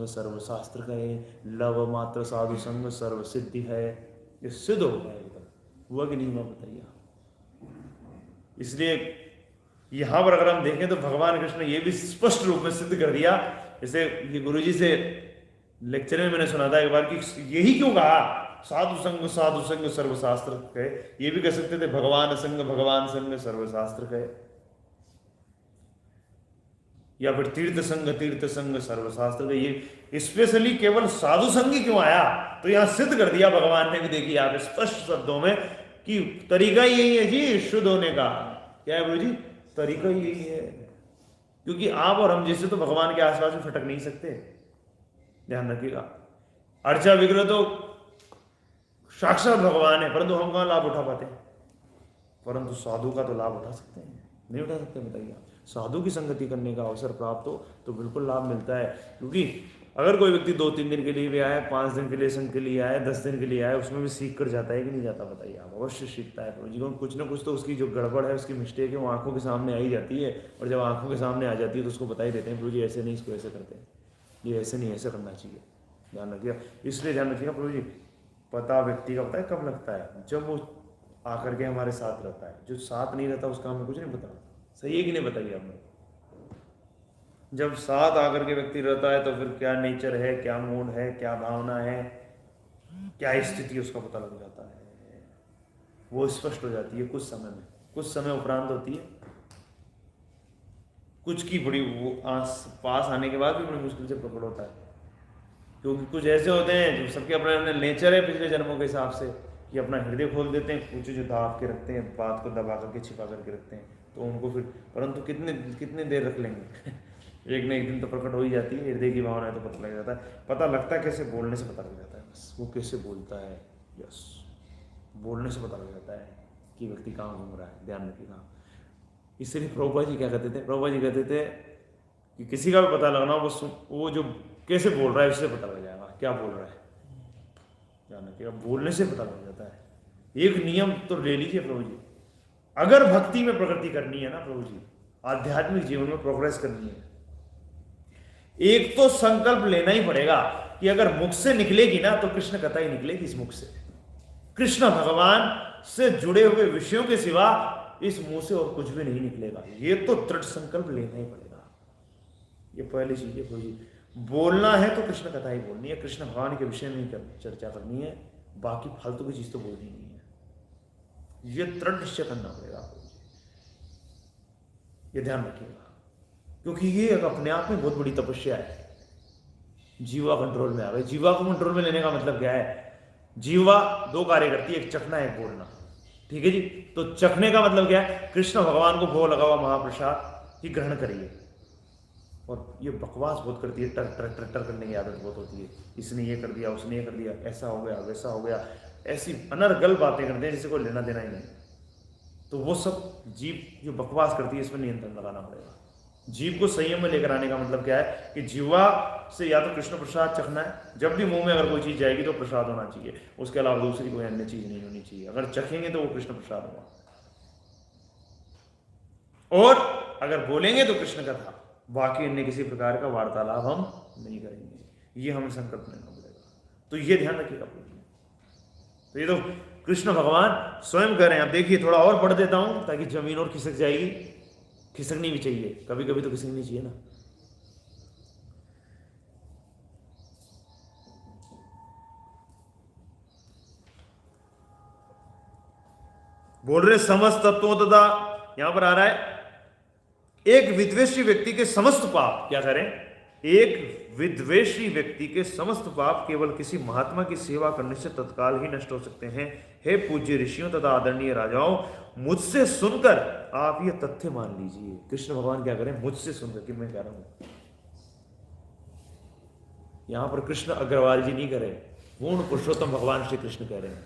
सर्वशास्त्र कहे, लव मात्र साधु संग सर्व सिद्धि है। ये सिद्ध हो गया एकदम, हुआ कि नहीं हुआ बताइए। इसलिए यहाँ पर अगर हम देखें तो भगवान कृष्ण ने ये भी स्पष्ट रूप में सिद्ध कर दिया। जैसे ये गुरुजी से लेक्चर में मैंने सुना था एक बार कि यही क्यों कहा साधु संग सर्वशास्त्र कहे, ये भी कह सकते थे भगवान संग सर्वशास्त्र कहे, या फिर तीर्थ संग सर्वशास्त्र कहे। ये स्पेशली केवल साधु संग ही क्यों आया? तो यहां सिद्ध कर दिया भगवान ने भी, देखिए आप स्पष्ट शब्दों में कि तरीका यही है जी शुद्ध होने का। क्या है गुरु जी? तरीका यही है, क्योंकि आप और हम जैसे तो भगवान के आसपास में फटक नहीं सकते, ध्यान रखिएगा। अर्चा विग्रह तो साक्षात भगवान है, परंतु हम कहां लाभ उठा पाते हैं? परंतु साधु का तो लाभ उठा सकते हैं, नहीं उठा सकते बताइए? साधु की संगति करने का अवसर प्राप्त हो तो बिल्कुल लाभ मिलता है। क्योंकि अगर कोई व्यक्ति 2-3 दिन के लिए भी आए, 5 दिन के लिए संघ के लिए आए, 10 दिन के लिए आए, उसमें भी सीख कर जाता है कि नहीं जाता बताइए आप? अवश्य सीखता है प्रभु जी। कुछ ना कुछ तो उसकी जो गड़बड़ है, उसकी मिस्टेक है, वो आंखों के सामने आ ही जाती है। और जब आंखों के सामने आ जाती है तो उसको बता ही देते हैं प्रभु जी ऐसे नहीं, इसको ऐसे करते हैं, ये ऐसे नहीं, ऐसे करना चाहिए। ध्यान रखिएगा, इसलिए ध्यान रखिएगा प्रभु जी। पता व्यक्ति का पता है कब लगता है? जब वो आकर के हमारे साथ रहता है। जो साथ नहीं रहता उसका हमें कुछ नहीं पता। सही है कि नहीं बताइए आपने? जब साथ आकर के व्यक्ति रहता है तो फिर क्या नेचर है, क्या मूड है, क्या भावना है, क्या स्थिति, उसका पता लग जाता है। वो स्पष्ट हो जाती है कुछ समय में, कुछ समय उपरांत होती है, कुछ की बड़ी वो पास आने के बाद भी बड़ी मुश्किल से पकड़ होता है। क्योंकि कुछ ऐसे होते हैं जो सबके अपने अपने नेचर है पिछले जन्मों के हिसाब से, कि अपना हृदय खोल देते हैं, कुछ जो दाब के रखते हैं, बात को दबा करके छिपा करके रखते हैं, तो उनको फिर परंतु कितने कितने देर रख लेंगे एक न एक दिन तो प्रकट हो ही जाती है हृदय की भावना है, तो पता लग जाता है। पता लगता है कैसे, बोलने से पता लग जाता है, बस वो कैसे बोलता है, यस, बोलने से पता लग जाता है कि व्यक्ति कहाँ घूम रहा है, ध्यान रखिएगा। इसलिए प्रभुपाद जी क्या कहते थे, प्रभुपाद जी कहते थे कि किसी का भी पता लगना वो जो कैसे बोल रहा है उससे पता लग जाएगा क्या बोल रहा है, ध्यान रखिएगा, बोलने से पता लग जाता है। एक नियम तो ले लीजिए प्रभु जी, अगर भक्ति में प्रगति करनी है ना प्रभु जी, आध्यात्मिक जीवन में प्रोग्रेस करनी है, एक तो संकल्प लेना ही पड़ेगा कि अगर मुख से निकलेगी ना तो कृष्ण कथा ही निकलेगी इस मुख से, कृष्ण भगवान से जुड़े हुए विषयों के सिवा इस मुंह से और कुछ भी नहीं निकलेगा। ये तो दृढ़ संकल्प लेना ही पड़ेगा। ये पहली चीज है प्रभु जी, बोलना है तो कृष्ण कथा ही बोलनी है, कृष्ण भगवान के विषय में ही चर्चा करनी है, बाकी फालतू की चीज तो बोलनी नहीं है। ये दृढ़ निश्चय करना पड़ेगा प्रभु जी, ये ध्यान रखिएगा, क्योंकि ये अपने आप में बहुत बड़ी तपस्या है। जीवा कंट्रोल में आ गई। जीवा को कंट्रोल में लेने का मतलब क्या है, जीवा दो कार्य करती है, एक चखना एक बोलना, ठीक है जी। तो चखने का मतलब क्या है, कृष्ण भगवान को भोग लगा हुआ महाप्रसाद ही ग्रहण करिए, और ये बकवास बहुत करती है, टर टर टर टर करने की आदत बहुत होती है, इसने ये कर दिया उसने ये कर दिया, ऐसा हो गया वैसा हो गया, ऐसी अनर्गल बातें करते हैं जिसे कोई लेना देना ही नहीं। तो वो सब जीव जो बकवास करती है, इसमें नियंत्रण लगाना पड़ेगा। जीव को संयम में लेकर आने का मतलब क्या है कि जीवा से या तो कृष्ण प्रसाद चखना है, जब भी मुंह में अगर कोई चीज जाएगी तो प्रसाद होना चाहिए, उसके अलावा दूसरी कोई अन्य चीज नहीं होनी चाहिए। अगर चखेंगे तो वो कृष्ण प्रसाद होगा, और अगर बोलेंगे तो कृष्ण का था, बाकी अन्य किसी प्रकार का वार्तालाप हम नहीं करेंगे। ये हमें संकल्प लेना पड़ेगा, तो ये ध्यान रखिएगा। तो ये तो कृष्ण भगवान स्वयं कह रहे हैं। अब देखिए थोड़ा और पढ़ देता हूं ताकि जमीन और खिसक जाएगी, खिसकनी भी चाहिए, कभी कभी तो खिसकनी चाहिए ना। बोल रहे समस्त तत्वों तथा, यहां पर आ रहा है एक विद्वेषी व्यक्ति के समस्त पाप, क्या करें, एक विद्वेषी व्यक्ति के समस्त पाप केवल किसी महात्मा की सेवा करने से तत्काल ही नष्ट हो सकते हैं। हे पूज्य ऋषियों तथा आदरणीय राजाओं, मुझसे सुनकर आप ये तथ्य मान लीजिए। कृष्ण भगवान क्या करें, मुझसे सुनकर, कि मैं कह रहा हूं। यहां पर कृष्ण अग्रवाल जी नहीं करे, पूर्ण पुरुषोत्तम भगवान श्री कृष्ण कह रहे हैं,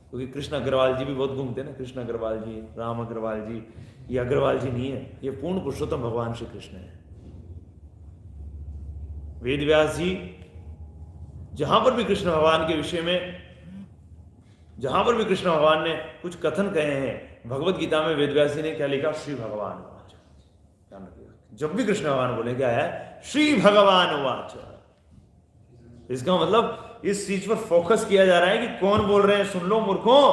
क्योंकि कृष्ण अग्रवाल जी भी बहुत घूमते हैं ना, कृष्ण अग्रवाल जी, राम अग्रवाल जी, ये अग्रवाल जी नहीं है, ये पूर्ण पुरुषोत्तम भगवान श्री कृष्ण है। वेद व्यास जी जहां पर भी कृष्ण भगवान के विषय में, जहां पर भी कृष्ण भगवान ने कुछ कथन कहे हैं, भगवत गीता में वेद व्यास जी ने क्या लिखा, श्री भगवान उवाच। ध्यान रखिएगा, जब भी कृष्ण भगवान बोले क्या है, श्री भगवान उवाच। इसका मतलब इस चीज पर फोकस किया जा रहा है कि कौन बोल रहे हैं, सुन लो मूर्खों,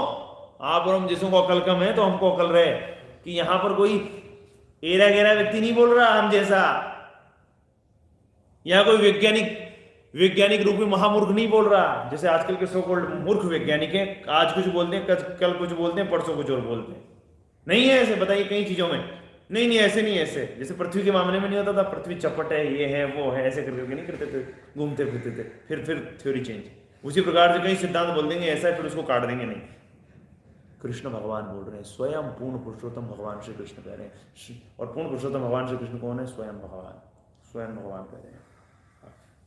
आप और हम जिसों को अकल कम है तो हमको अकल रहे कि यहां पर कोई एरा गेरा व्यक्ति नहीं बोल रहा हम जैसा, यहां कोई वैज्ञानिक रूप में महामूर्ख नहीं बोल रहा, जैसे आजकल के सो कॉल्ड मूर्ख वैज्ञानिक हैं, आज कुछ बोलते हैं, कल कुछ बोलते हैं, परसों कुछ और बोलते हैं। नहीं है ऐसे, बताइए कई चीजों में नहीं ऐसे नहीं, ऐसे जैसे पृथ्वी के मामले में नहीं होता था, पृथ्वी चपट है, ये है वो है, ऐसे करके नहीं करते थे, घूमते फिरते थे, फिर थ्योरी चेंज। उसी प्रकार से कई सिद्धांत बोल देंगे ऐसा है, फिर उसको काट देंगे। नहीं, कृष्ण भगवान बोल रहे हैं, स्वयं पूर्ण पुरुषोत्तम भगवान श्री कृष्ण कह रहे हैं, और पूर्ण पुरुषोत्तम भगवान श्री कृष्ण कौन है, स्वयं भगवान, स्वयं भगवान कह रहे हैं।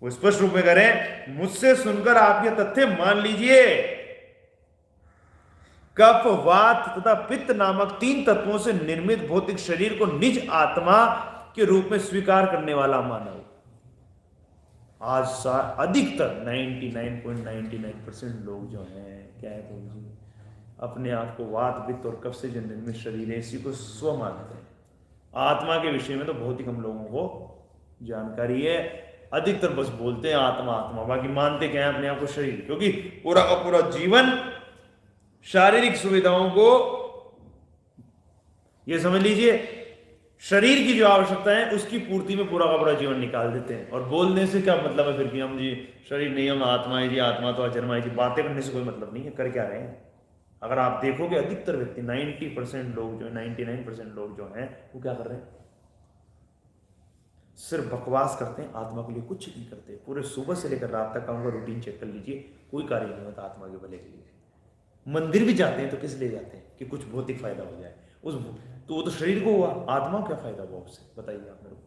वो स्पष्ट रूप में करें, मुझसे सुनकर आप ये तथ्य मान लीजिए, कफ, वात तथा पित्त नामक 3 तत्वों से निर्मित भौतिक शरीर को निज आत्मा के रूप में स्वीकार करने वाला मानव आज अधिकतर 99.99% लोग जो हैं क्या है जी, अपने आप को वात, पित्त और कफ से जो निर्मित शरीर है इसी को स्व मानते हैं। आत्मा के विषय में तो बहुत ही कम लोगों को जानकारी है, अधिकतर बस बोलते हैं आत्मा आत्मा, बाकी मानते क्या है अपने आप को शरीर, क्योंकि पूरा का पूरा जीवन शारीरिक सुविधाओं को, ये समझ लीजिए शरीर की जो आवश्यकता है उसकी पूर्ति में पूरा का पूरा जीवन निकाल देते हैं। और बोलने से क्या मतलब है फिर कि हम जी शरीर नहीं, हम आत्मा है जी, आत्मा तो अजन्मा है जी, बातें करने से कोई मतलब नहीं है। कर क्या रहे हैं, अगर आप देखोगे अधिकतर व्यक्ति 90% लोग जो 99% लोग जो हैं वो क्या कर रहे हैं, सिर्फ बकवास करते हैं, आत्मा के लिए कुछ नहीं करते। पूरे सुबह से लेकर रात तक का उनका रूटीन चेक कर लीजिए, कोई कार्य नहीं होता आत्मा के भले के लिए। मंदिर भी जाते हैं तो किस लिए जाते हैं? कि कुछ भौतिक फायदा हो जाए। उस तो वो तो शरीर को हुआ, आत्मा को क्या फायदा हुआ उससे? बताइए आप मेरे को,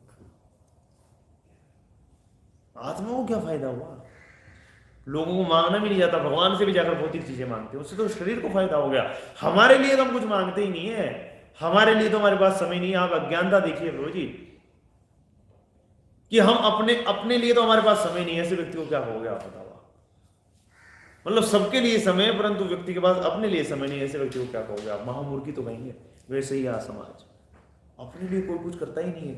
आत्मा को क्या फायदा हुआ? लोगों को मांगना भी नहीं जाता, भगवान से भी जाकर भौतिक चीजें मांगते हैं, उससे तो शरीर को फायदा हो गया। हमारे लिए तो हम कुछ मांगते ही नहीं है, हमारे लिए तो हमारे पास समय नहीं है। आप अज्ञानता देखिए प्रभु जी, कि हम अपने लिए तो हमारे पास समय नहीं है। ऐसे व्यक्ति को क्या हो गया आप बताओ? मतलब सबके लिए समय है परंतु व्यक्ति के पास अपने लिए समय नहीं है, ऐसे व्यक्ति को क्या कहोगे आप? महामूर्खी तो कहेंगे। वैसे ही आज समाज अपने लिए कोई कुछ करता ही नहीं है।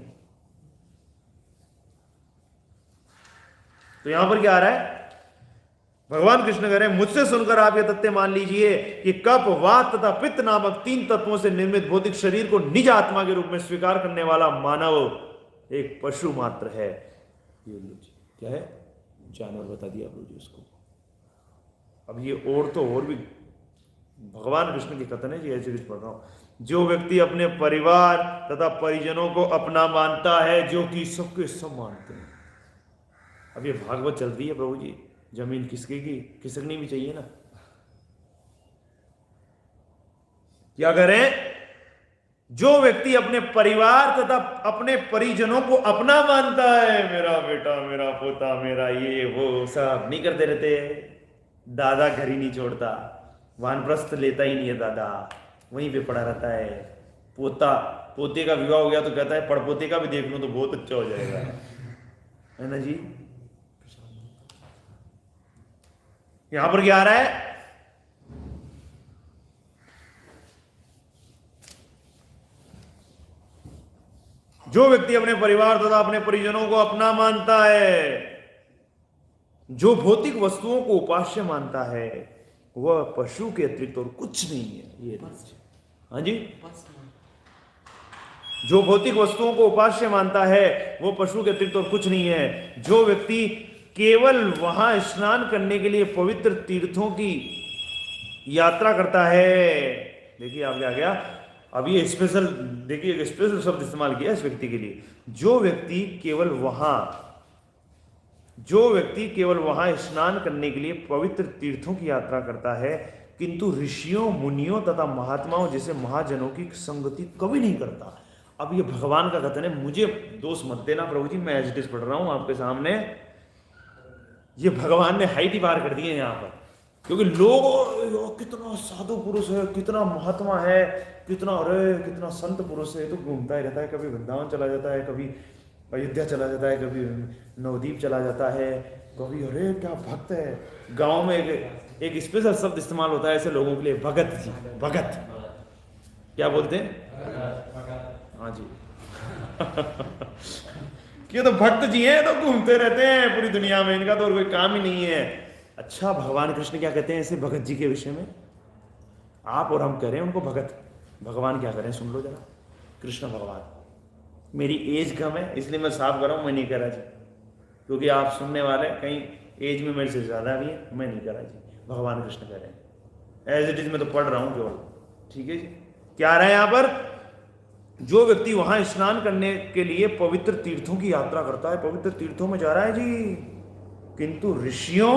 तो यहां पर क्या आ रहा है? भगवान कृष्ण कह रहे हैं, मुझसे सुनकर आप यह तथ्य मान लीजिए कि कप, वात तथा पित्त नामक 3 तत्वों से निर्मित भौतिक शरीर को निज आत्मा के रूप में स्वीकार करने वाला मानव एक पशु मात्र है। ये क्या है? जानवर बता दिया प्रभु जी उसको। अब ये और तो और भी भगवान कृष्ण के कथन है जी, ऐसे कुछ पढ़ रहा हूं। जो व्यक्ति अपने परिवार तथा परिजनों को अपना मानता है, जो कि सबके सब मानते हैं। अब ये भागवत चल रही है प्रभु जी, जमीन किसके की? खिसकनी भी चाहिए ना। क्या करें? जो व्यक्ति अपने परिवार तथा अपने परिजनों को अपना मानता है, मेरा बेटा, मेरा पोता, मेरा ये वो, सब नहीं करते रहते। दादा घर ही नहीं छोड़ता, वानप्रस्थ लेता ही नहीं है दादा, वहीं पे पड़ा रहता है। पोते का विवाह हो गया तो कहता है पड़पोते का भी देख लूं तो बहुत अच्छा हो जाएगा, है ना जी। यहां पर क्या आ रहा है? जो व्यक्ति अपने परिवार तथा अपने परिजनों को अपना मानता है, जो भौतिक वस्तुओं को उपास्य मानता है, वह पशु के अतिरिक्त और कुछ नहीं है। ये हाँ जी, जो भौतिक वस्तुओं को उपास्य मानता है वो पशु के अतिरिक्त और कुछ नहीं है। जो व्यक्ति केवल वहां स्नान करने के लिए पवित्र तीर्थों की यात्रा करता है, देखिए आप क्या गया, अब ये स्पेशल, देखिए एक स्पेशल शब्द इस्तेमाल किया इस व्यक्ति के लिए। जो व्यक्ति केवल वहां स्नान करने के लिए पवित्र तीर्थों की यात्रा करता है, किंतु ऋषियों, मुनियों तथा महात्माओं जैसे महाजनों की संगति कभी नहीं करता। अब ये भगवान का कथन है, मुझे दोष मत देना प्रभु जी, मैं एज इट इज पढ़ रहा हूं आपके सामने। ये भगवान ने हाइट ही बाहर कर दिए यहाँ पर, क्योंकि लोग कितना साधु पुरुष है, कितना महात्मा है, कितना संत पुरुष है, तो घूमता ही रहता है, कभी वृंदावन चला जाता है, कभी अयोध्या चला जाता है, कभी नवदीप चला जाता है, कभी अरे क्या भक्त है। गांव में एक स्पेशल शब्द इस्तेमाल होता है ऐसे लोगों के लिए, भगत जी, भगत क्या बोलते हैं? हाँ जी ये तो भक्त जी हैं, तो घूमते रहते हैं पूरी दुनिया में, इनका तो और कोई काम ही नहीं है। अच्छा, भगवान कृष्ण क्या कहते हैं ऐसे भगत जी के विषय में? आप और हम कह रहे हैं उनको भगत, भगवान क्या करें सुन लो जरा। कृष्ण भगवान, मेरी एज कम है इसलिए मैं साफ कर रहा हूं, मैं नहीं कह रहा जी, क्योंकि आप सुनने वाले कहीं एज में मेरे से ज्यादा भी है, मैं नहीं कह रहा जी। भगवान कृष्ण कह रहे हैं, एज इट इज मैं तो पढ़ रहा हूं केवल, ठीक है जी। क्या आ रहा है यहां पर? जो व्यक्ति वहां स्नान करने के लिए पवित्र तीर्थों की यात्रा करता है, पवित्र तीर्थों में जा रहा है जी, किंतु ऋषियों,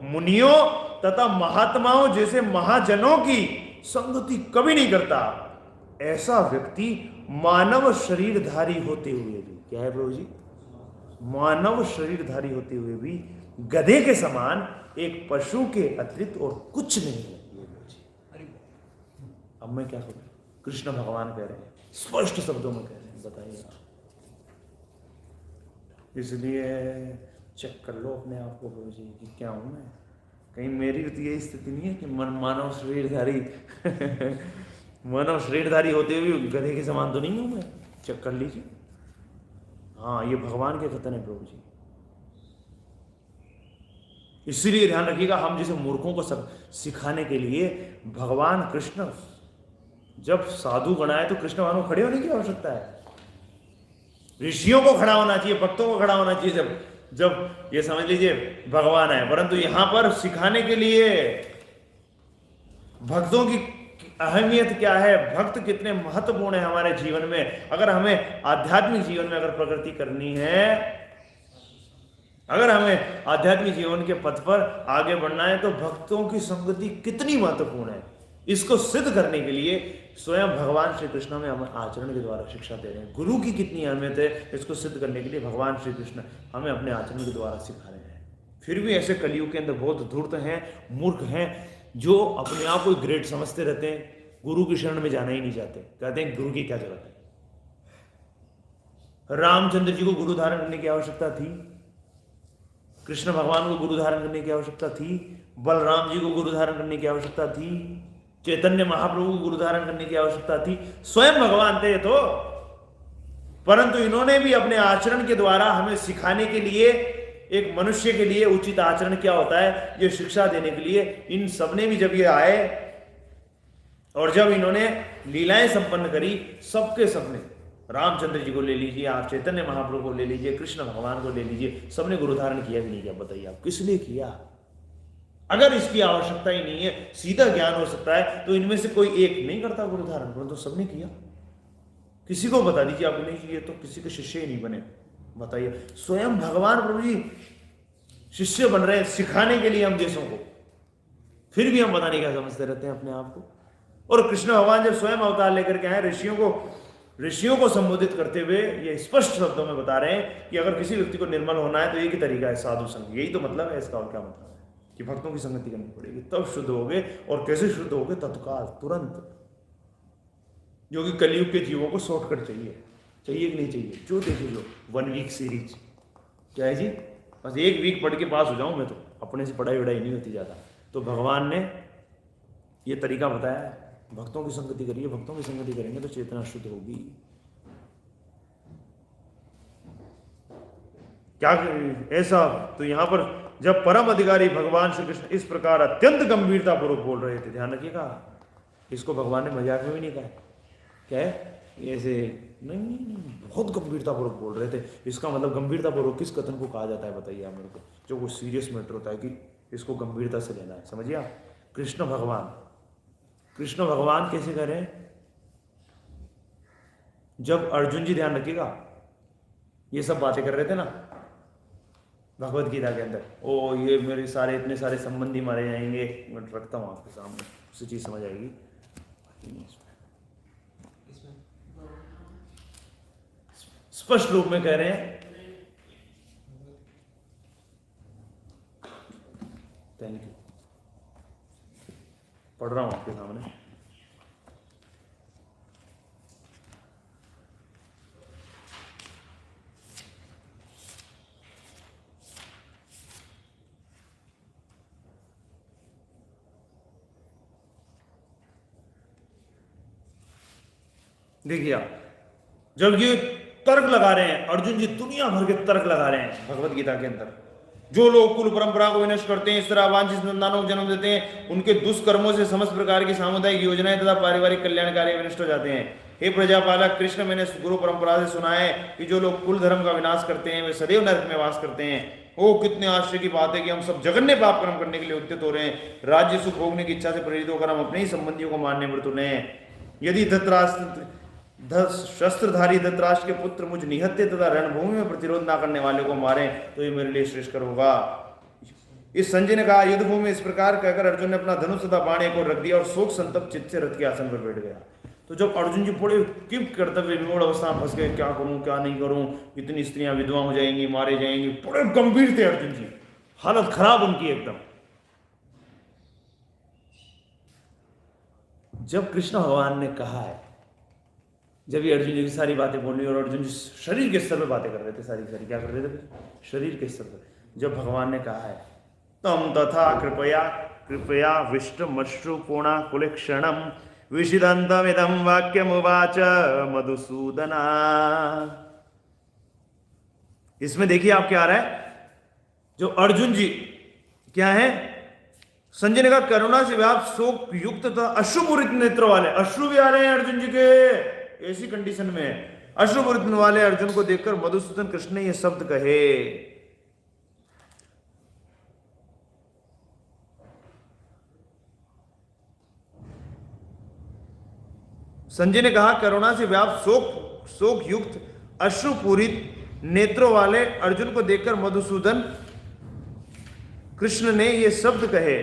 मुनियों तथा महात्माओं जैसे महाजनों की संगति कभी नहीं करता, ऐसा व्यक्ति मानव शरीरधारी होते हुए भी, क्या है प्रभु जी? मानव शरीरधारी होते हुए भी गधे के समान एक पशु के अतिरिक्त और कुछ नहीं है। अब मैं क्या करूं? कृष्ण भगवान कह रहे हैं, स्पष्ट शब्दों में कह रहे हैं, बताइए आप। इसलिए चेक कर लो अपने आप को प्रभु जी कि क्या हूं मैं, कहीं मेरी तो ये स्थिति नहीं है कि मानव शरीरधारी मानव शरीरधारी होते हुए गधे के समान तो नहीं हूं मैं, चेक कर लीजिए। हाँ, ये भगवान के कथन है प्रभु जी। इसीलिए ध्यान रखिएगा, हम जैसे मूर्खों को सब सिखाने के लिए भगवान कृष्ण जब साधु गणाए तो कृष्ण भगवान को खड़े होने की आवश्यकता है, ऋषियों को खड़ा होना चाहिए, भक्तों को खड़ा होना चाहिए। जब ये समझ लीजिए भगवान है, परंतु यहां पर सिखाने के लिए भक्तों की अहमियत क्या है, भक्त कितने महत्वपूर्ण है हमारे जीवन में। अगर हमें आध्यात्मिक जीवन में अगर प्रगति करनी है, अगर हमें आध्यात्मिक जीवन के पथ पर आगे बढ़ना है, तो भक्तों की संगति कितनी महत्वपूर्ण है, इसको सिद्ध करने के लिए स्वयं भगवान श्री कृष्ण हमें आचरण के द्वारा शिक्षा दे रहे हैं। गुरु की कितनी अहमियत है, इसको सिद्ध करने के लिए भगवान श्री कृष्ण हमें अपने आचरण के द्वारा सिखा रहे हैं। फिर भी ऐसे कलयुग के अंदर बहुत धूर्त हैं, मूर्ख हैं, जो अपने आप को ग्रेट समझते रहते हैं, गुरु की शरण में जाना ही नहीं चाहते, कहते हैं गुरु की क्या जरूरत है। रामचंद्र जी को गुरु धारण करने की आवश्यकता थी, कृष्ण भगवान को गुरु धारण करने की आवश्यकता थी, बलराम जी को गुरु धारण करने की आवश्यकता थी, चैतन्य महाप्रभु को गुरु धारण करने की आवश्यकता थी, स्वयं भगवान थे तो। परंतु इन्होंने भी अपने आचरण के द्वारा हमें सिखाने के लिए, एक मनुष्य के लिए उचित आचरण क्या होता है, ये शिक्षा देने के लिए इन सबने भी जब ये आए और जब इन्होंने लीलाएं संपन्न करी, सबके सबने, रामचंद्र जी को ले लीजिए आप, चैतन्य महाप्रभु को ले लीजिए, कृष्ण भगवान को ले लीजिए, सबने गुरु धारण किया कि नहीं किया, बताइए आप किस लिए किया। अगर इसकी आवश्यकता ही नहीं है, सीधा ज्ञान हो सकता है, तो इनमें से कोई एक नहीं करता गुरु धारण, परंतु सबने किया। किसी को बता दीजिए आपको नहीं चाहिए तो किसी के शिष्य ही नहीं बने, बताइए। स्वयं भगवान प्रभु जी शिष्य बन रहे हैं सिखाने के लिए हम देशों को, फिर भी हम पता नहीं क्या समझते रहते हैं अपने आप को। और कृष्ण भगवान जब स्वयं अवतार लेकर के आए, ऋषियों को संबोधित करते हुए ये स्पष्ट शब्दों में बता रहे हैं कि अगर किसी व्यक्ति को निर्मल होना है तो एक ही तरीका है, साधु संग। यही तो मतलब है इसका, और क्या मतलब है कि भक्तों की संगति करनी पड़ेगी, तब शुद्ध होगे। और कैसे शुद्ध होगे, तत्काल, तुरंत। जो कि कलयुग के जीवों को शॉर्टकट चाहिए कि नहीं चाहिए, जो देखिए जो 1 वीक सीरीज क्या है जी, बस 1 वीक पढ़ के पास हो जाऊं मैं, तो अपने से पढ़ाई वढ़ाई नहीं होती ज़्यादा। तो भगवान ने ये तरीका बताया है, भक्तों की संगति करिए, भक्तों की संगति करेंगे तो चेतना शुद्ध होगी। क्या ऐसा, तो यहां पर जब परम अधिकारी भगवान श्री कृष्ण इस प्रकार अत्यंत गंभीरता पूर्वक बोल रहे थे, ध्यान रखिएगा, इसको भगवान ने मजाक में भी नहीं कहा, क्या है ऐसे नहीं, बहुत गंभीरता पूर्वक बोल रहे थे। इसका मतलब गंभीरता पूर्वक किस कथन को कहा जाता है, बताइए आप मेरे को, जो कुछ सीरियस मैटर होता है कि इसको गंभीरता से लेना है, समझिए आप। कृष्ण भगवान कैसे करें, जब अर्जुन जी, ध्यान रखिएगा, ये सब बातें कर रहे थे ना भगवत गीता के अंदर, ओ ये मेरे सारे इतने सारे संबंधी मारे जाएंगे, मैं रखता हूं आपके सामने, उससे चीज समझ आएगी। स्पष्ट रूप में कह रहे हैं, थैंक यू, पढ़ रहा हूं आपके सामने। देखिए आप, जब ये तर्क लगा रहे हैं अर्जुन जी, दुनिया भर के तर्क लगा रहे हैं भगवत गीता के अंदर, जो लोग कुल परंपरा को विनष्ट करते हैं, इस तरह वांछित संतानों को जन्म देते हैं, उनके दुष्कर्मों से समस्त प्रकार की सामुदायिक योजनाएं तथा पारिवारिक कल्याण कार्य विनष्ट हो जाते हैं। हे प्रजापालक कृष्ण, मैंने गुरु परंपरा से सुना है कि जो लोग कुल धर्म का विनाश करते हैं वे सदैव नरक में वास करते हैं। ओ कितने आश्चर्य की बात है कि हम सब जघन्य पाप कर्म करने के लिए उद्यत हो रहे हैं, राज्य सुख भोगने की इच्छा से प्रेरित होकर हम अपने ही संबंधियों को मारने में तुले हैं। यदि शस्त्रधारी धृतराष्ट्र के पुत्र मुझ निहत्थे तथा रणभूमि में प्रतिरोध ना करने वाले को मारें तो ये मेरे लिए श्रेष्ठकर होगा। इस संजय ने कहा, युद्ध भूमि में इस प्रकार कहकर अर्जुन ने अपना धनुष तथा बाण को रख दिया और शोक संतप्त चित्त से रथ के आसन पर बैठ गया। तो जब अर्जुन जी बड़े किम कर्तव्य विमूढ़ अवस्था में फंस गए, क्या करूं क्या नहीं करूं, इतनी स्त्रियां विधवा हो जाएंगी, मारे जाएंगी, बड़े गंभीर थे अर्जुन जी, हालत खराब उनकी एकदम। जब कृष्ण भगवान ने कहा है, जब ये अर्जुन जी की सारी बातें बोल रही और अर्जुन जी शरीर के स्तर पर बातें कर रहे थे, सारी क्या कर रहे थे, शरीर के स्तर पर। जब भगवान ने कहा है, तम तथा कृपया विष्णुमश्रु कोणा कुलक्षणम विषिदंतमिदं वाक्यमुवाच मधुसूदना। इसमें देखिए आप क्या आ रहा है, जो अर्जुन जी क्या है, संजय ने कहा करुणा से व्याप्त शोक युक्त तथा अश्रुपूरित नेत्र वाले, अश्रु भी आ रहे हैं अर्जुन जी के, ऐसी कंडीशन में अश्रुपूरित वाले अर्जुन को देखकर मधुसूदन कृष्ण ने यह शब्द कहे। संजय ने कहा, करुणा से व्याप्त शोक युक्त अश्रुपूरित नेत्रों वाले अर्जुन को देखकर मधुसूदन कृष्ण ने ये शब्द कहे।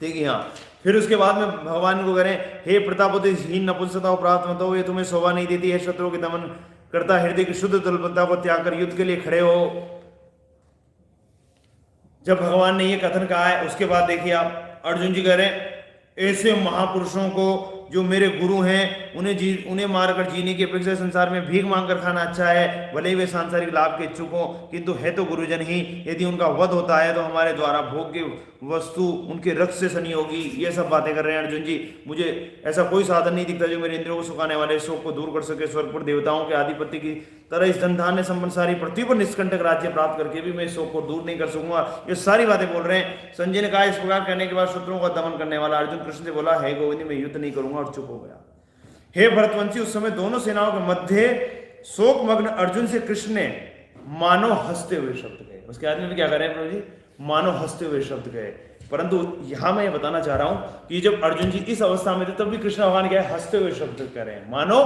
देखिए हाँ, फिर उसके बाद में भगवान को करें, हे प्रतापहीन नपुंसकता प्राप्त मत हो, ये तुम्हें शोभा नहीं देती है, शत्रुओं के दमन करता हृदय की शुद्ध दुर्बलता को त्याग कर युद्ध के लिए खड़े हो। जब भगवान ने ये कथन कहा है, उसके बाद देखिए आप अर्जुन जी कह रहे हैं, ऐसे महापुरुषों को जो मेरे गुरु हैं उन्हें मारकर जीने की अपेक्षा संसार में भीख मांगकर खाना अच्छा है, भले ही वे सांसारिक लाभ के इच्छुक हो, किंतु है तो गुरुजन ही। यदि उनका वध होता है तो हमारे द्वारा भोग्य वस्तु उनके रक्त से सनी होगी। ये सब बातें कर रहे हैं अर्जुन जी। मुझे ऐसा कोई साधन नहीं दिखता जो मेरे इंद्रियों को सुखाने वाले शोक को दूर कर सके। स्वर्ग पर देवताओं के आधिपत्य की तरह इस धन संपन्न सारी पृथ्वी पर निष्कंटक राज्य प्राप्त करके भी मैं इस शोक को दूर नहीं कर सकूंगा। ये सारी बातें बोल रहे हैं। संजय ने कहा, इस प्रकार कहने के बाद शत्रुओं का दमन करने वाला अर्जुन कृष्ण से बोला, हे गोविंद, मैं युद्ध नहीं करूंगा, और चुप हो गया। हे भरतवंशी, उस समय दोनों सेनाओं के मध्य शोकमग्न अर्जुन से कृष्ण ने मानो हंसते हुए शब्द कहे। उसके आदमी में क्या करें प्रभु जी, मानो हंसते हुए शब्द कहे। परंतु यहां मैं ये बताना चाह रहा हूं कि जब अर्जुन जी इस अवस्था में थे तब भी कृष्ण भगवान क्या है, हंसते हुए शब्द करें, मानो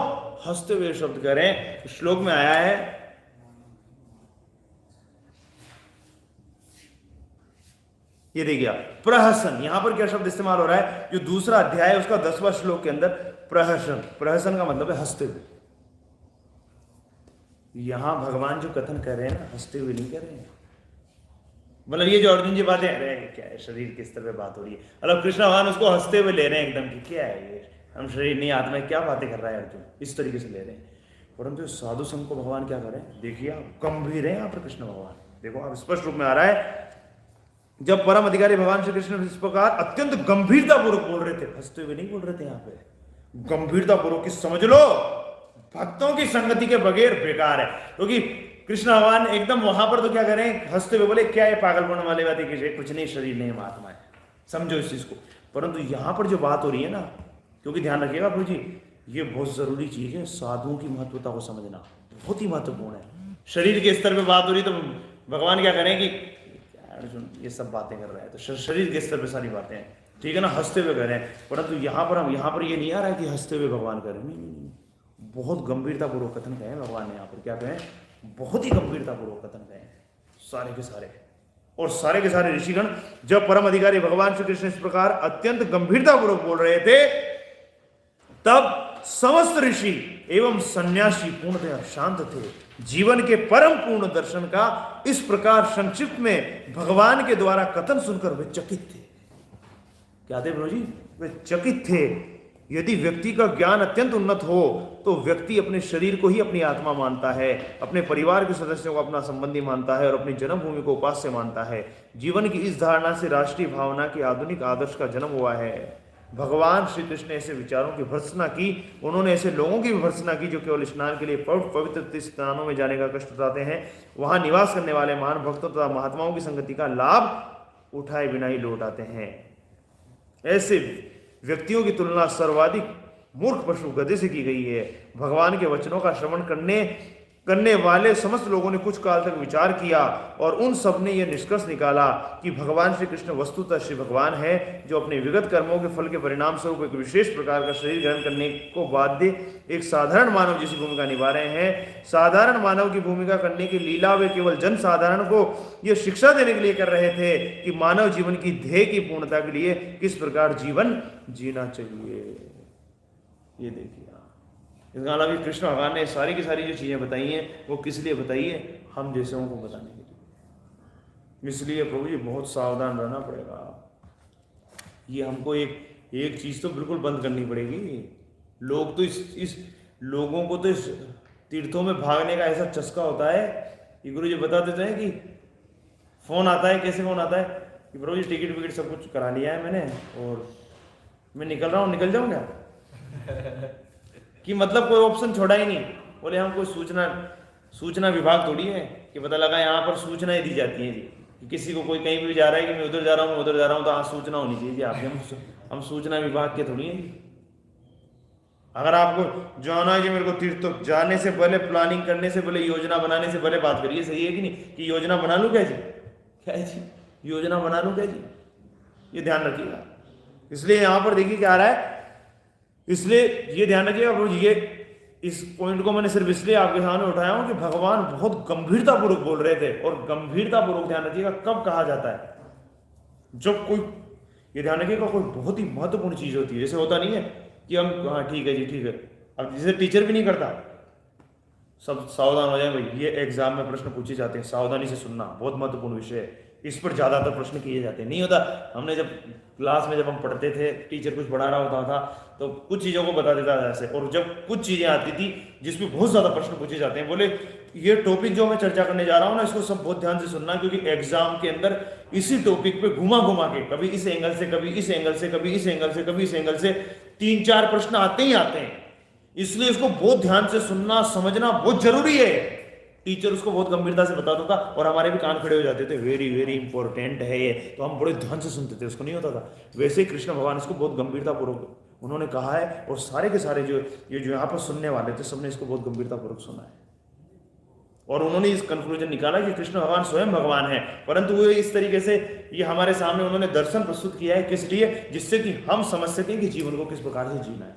हंसते हुए शब्द करें। श्लोक में आया है, ये देखिए प्रहसन, यहां पर क्या शब्द इस्तेमाल हो रहा है, जो दूसरा अध्याय है उसका 10वां श्लोक के अंदर प्रहसन, प्रहसन का मतलब है हंसते हुए। यहां भगवान जो कथन कर रहे हैं ना, हंसते हुए नहीं कर रहे हैं। मतलब ये जो अर्जुन जी बातें अरे क्या है, शरीर के स्तर पे बात हो रही है, मतलब कृष्ण भगवान उसको हंसते हुए ले रहे हैं एकदम कि क्या है ये, हम शरीर नहीं आत्मा, क्या बातें कर रहा है अर्जुन, इस तरीके से ले रहे हैं। परंतु साधु संघ को भगवान क्या करें, देखिए आप गंभीर है यहाँ पर कृष्ण भगवान। देखो आप स्पष्ट रूप में आ रहा है, जब परम अधिकारी भगवान श्री कृष्ण इस प्रकार अत्यंत गंभीरता पूर्वक बोल रहे थे, हंसते हुए नहीं बोल रहे थे, यहाँ पे गंभीरता पूर्वक, समझ लो भक्तों की संगति के बगैर बेकार है। क्योंकि कृष्ण भगवान एकदम वहां पर तो क्या करें, हंसते हुए बोले, क्या है पागलपन वाली बात है, कुछ नहीं, शरीर नहीं महात्मा है, समझो इस चीज को। परंतु यहां पर जो बात हो रही है ना, क्योंकि ध्यान रखिएगा प्रभु जी, ये बहुत जरूरी चीज है, साधुओं की महत्वता को समझना बहुत ही महत्वपूर्ण है। शरीर के स्तर पर बात हो रही तो भगवान क्या करें कि अर्जुन ये सब बातें कर रहा है, तो शरीर के स्तर पे सारी बातें हैं, ठीक है ना, हंसते हुए कर रहे हैं। परंतु यहाँ पर ये नहीं आ रहा है कि हंसते हुए भगवान कर रहे हैं, नहीं, बहुत गंभीरता पूर्वक कथन कहे भगवान ने यहाँ पर, क्या कहें, बहुत ही गंभीरता पूर्वक कथन कहे सारे के सारे। और सारे के सारे ऋषिगण जब परम अधिकारी भगवान श्री कृष्ण इस प्रकार अत्यंत गंभीरता पूर्वक बोल रहे थे, तब समस्त ऋषि एवं सन्यासी पूर्णतः शांत थे। जीवन के परम पूर्ण दर्शन का इस प्रकार संक्षिप्त में भगवान के द्वारा कथन सुनकर वे चकित थे। क्या थे प्रभु जी, वे चकित थे। यदि व्यक्ति का ज्ञान अत्यंत उन्नत हो तो व्यक्ति अपने शरीर को ही अपनी आत्मा मानता है, अपने परिवार के सदस्यों को अपना संबंधी मानता है और अपनी जन्मभूमि को उपास्य मानता है। जीवन की इस धारणा से राष्ट्रीय भावना के आधुनिक आदर्श का जन्म हुआ है। भगवान श्री कृष्ण ने ऐसे विचारों की भर्त्सना की, उन्होंने ऐसे लोगों की भी भर्त्सना की जो केवल स्नान के लिए पवित्र स्थानों में जाने का कष्ट उठाते हैं, वहां निवास करने वाले महान भक्तों तथा महात्माओं की संगति का लाभ उठाए बिना ही लौट आते हैं। ऐसे व्यक्तियों की तुलना सर्वाधिक मूर्ख पशु गधे से की गई है। भगवान के वचनों का श्रवण करने वाले समस्त लोगों ने कुछ काल तक विचार किया और उन सब ने यह निष्कर्ष निकाला कि भगवान श्री कृष्ण वस्तुतः श्री भगवान है, जो अपने विगत कर्मों के फल के परिणाम स्वरूप एक विशेष प्रकार का शरीर ग्रहण करने को बाध्य एक साधारण मानव जैसी भूमिका निभा रहे हैं। साधारण मानव की भूमिका करने की लीला वे केवल जन साधारण को यह शिक्षा देने के लिए कर रहे थे कि मानव जीवन की ध्येय की पूर्णता के लिए किस प्रकार जीवन जीना चाहिए। ये देखिए, इसका अलावा कृष्ण भगवान ने सारी की सारी जो चीजें बताई हैं वो किस लिए बताई है, हम जैसों को बताने के लिए। इसलिए प्रभु जी बहुत सावधान रहना पड़ेगा। ये हमको एक चीज तो बिल्कुल बंद करनी पड़ेगी। लोग तो इस लोगों को तो इस तीर्थों में भागने का ऐसा चस्का होता है कि गुरु जी बता देते हैं कि फोन आता है, कैसे फोन आता है कि प्रभु जी टिकट विकट सब कुछ करा लिया है मैंने और मैं निकल रहा हूँ, निकल जाऊँ क्या कि मतलब कोई ऑप्शन छोड़ा ही नहीं। बोले हम कोई सूचना विभाग थोड़ी है कि पता लगा यहाँ पर सूचनाएं दी जाती हैं जी कि किसी को कोई कहीं भी जा रहा है कि मैं उधर जा रहा हूँ, मैं उधर जा रहा हूँ, तो हाँ सूचना होनी चाहिए जी आपके। हम सूचना विभाग के थोड़ी हैं जी। अगर आपको जाना है कि मेरे को तीर्थ, तो जाने से पहले, प्लानिंग करने से पहले, योजना बनाने से पहले बात करिए, सही है कि नहीं? कि योजना बना लूँ क्या जी? क्या है जी? योजना बना लूँ क्या जी? ये ध्यान रखिएगा। इसलिए यहां पर देखिए क्या आ रहा है, इसलिए ये ध्यान रखिएगा प्रभु जी, ये इस पॉइंट को मैंने सिर्फ इसलिए आपके सामने उठाया हूं कि भगवान बहुत गंभीरतापूर्वक बोल रहे थे। और गंभीरतापूर्वक ध्यान रखिएगा कब कहा जाता है, जब कोई, ये ध्यान रखिएगा, कोई बहुत ही महत्वपूर्ण चीज होती है। जैसे होता नहीं है कि हम, हाँ ठीक है जी ठीक है, अब जैसे टीचर भी नहीं करता, सब सावधान हो जाए भाई, ये एग्जाम में प्रश्न पूछे जाते हैं, सावधानी से सुनना, बहुत महत्वपूर्ण विषय है, इस पर ज्यादातर प्रश्न किए जाते हैं। नहीं होता, हमने जब क्लास में जब हम पढ़ते थे, टीचर कुछ पढ़ा रहा होता था तो कुछ चीजों को बता देता था ऐसे, और जब कुछ चीजें आती थी जिसमें बहुत ज्यादा प्रश्न पूछे जाते हैं, बोले ये टॉपिक जो मैं चर्चा करने जा रहा हूँ ना, इसको सब बहुत ध्यान से सुनना, क्योंकि एग्जाम के अंदर इसी टॉपिक पे घुमा घुमा के, कभी इस एंगल से, कभी इस एंगल से, कभी इस एंगल से, कभी इस एंगल से 3-4 प्रश्न आते ही आते हैं। इसलिए इसको बहुत ध्यान से सुनना, समझना बहुत जरूरी है। टीचर उसको बहुत गंभीरता से बताता था और हमारे भी कान खड़े हो जाते थे, वेरी वेरी इंपॉर्टेंट है ये, तो हम बड़े ध्यान से सुनते थे, उसको नहीं होता था। वैसे ही कृष्ण भगवान इसको बहुत गंभीरतापूर्वक उन्होंने कहा है, और सारे के सारे जो यहाँ पर सुनने वाले थे, सबने इसको बहुत गंभीरतापूर्वक सुना है। और उन्होंने इस कंक्लूजन निकाला कि कृष्ण भगवान स्वयं भगवान है, परंतु वो इस तरीके से ये हमारे सामने उन्होंने दर्शन प्रस्तुत किया है, किस लिए? जिससे कि हम समझ सकें कि जीवन को किस प्रकार से जीना है।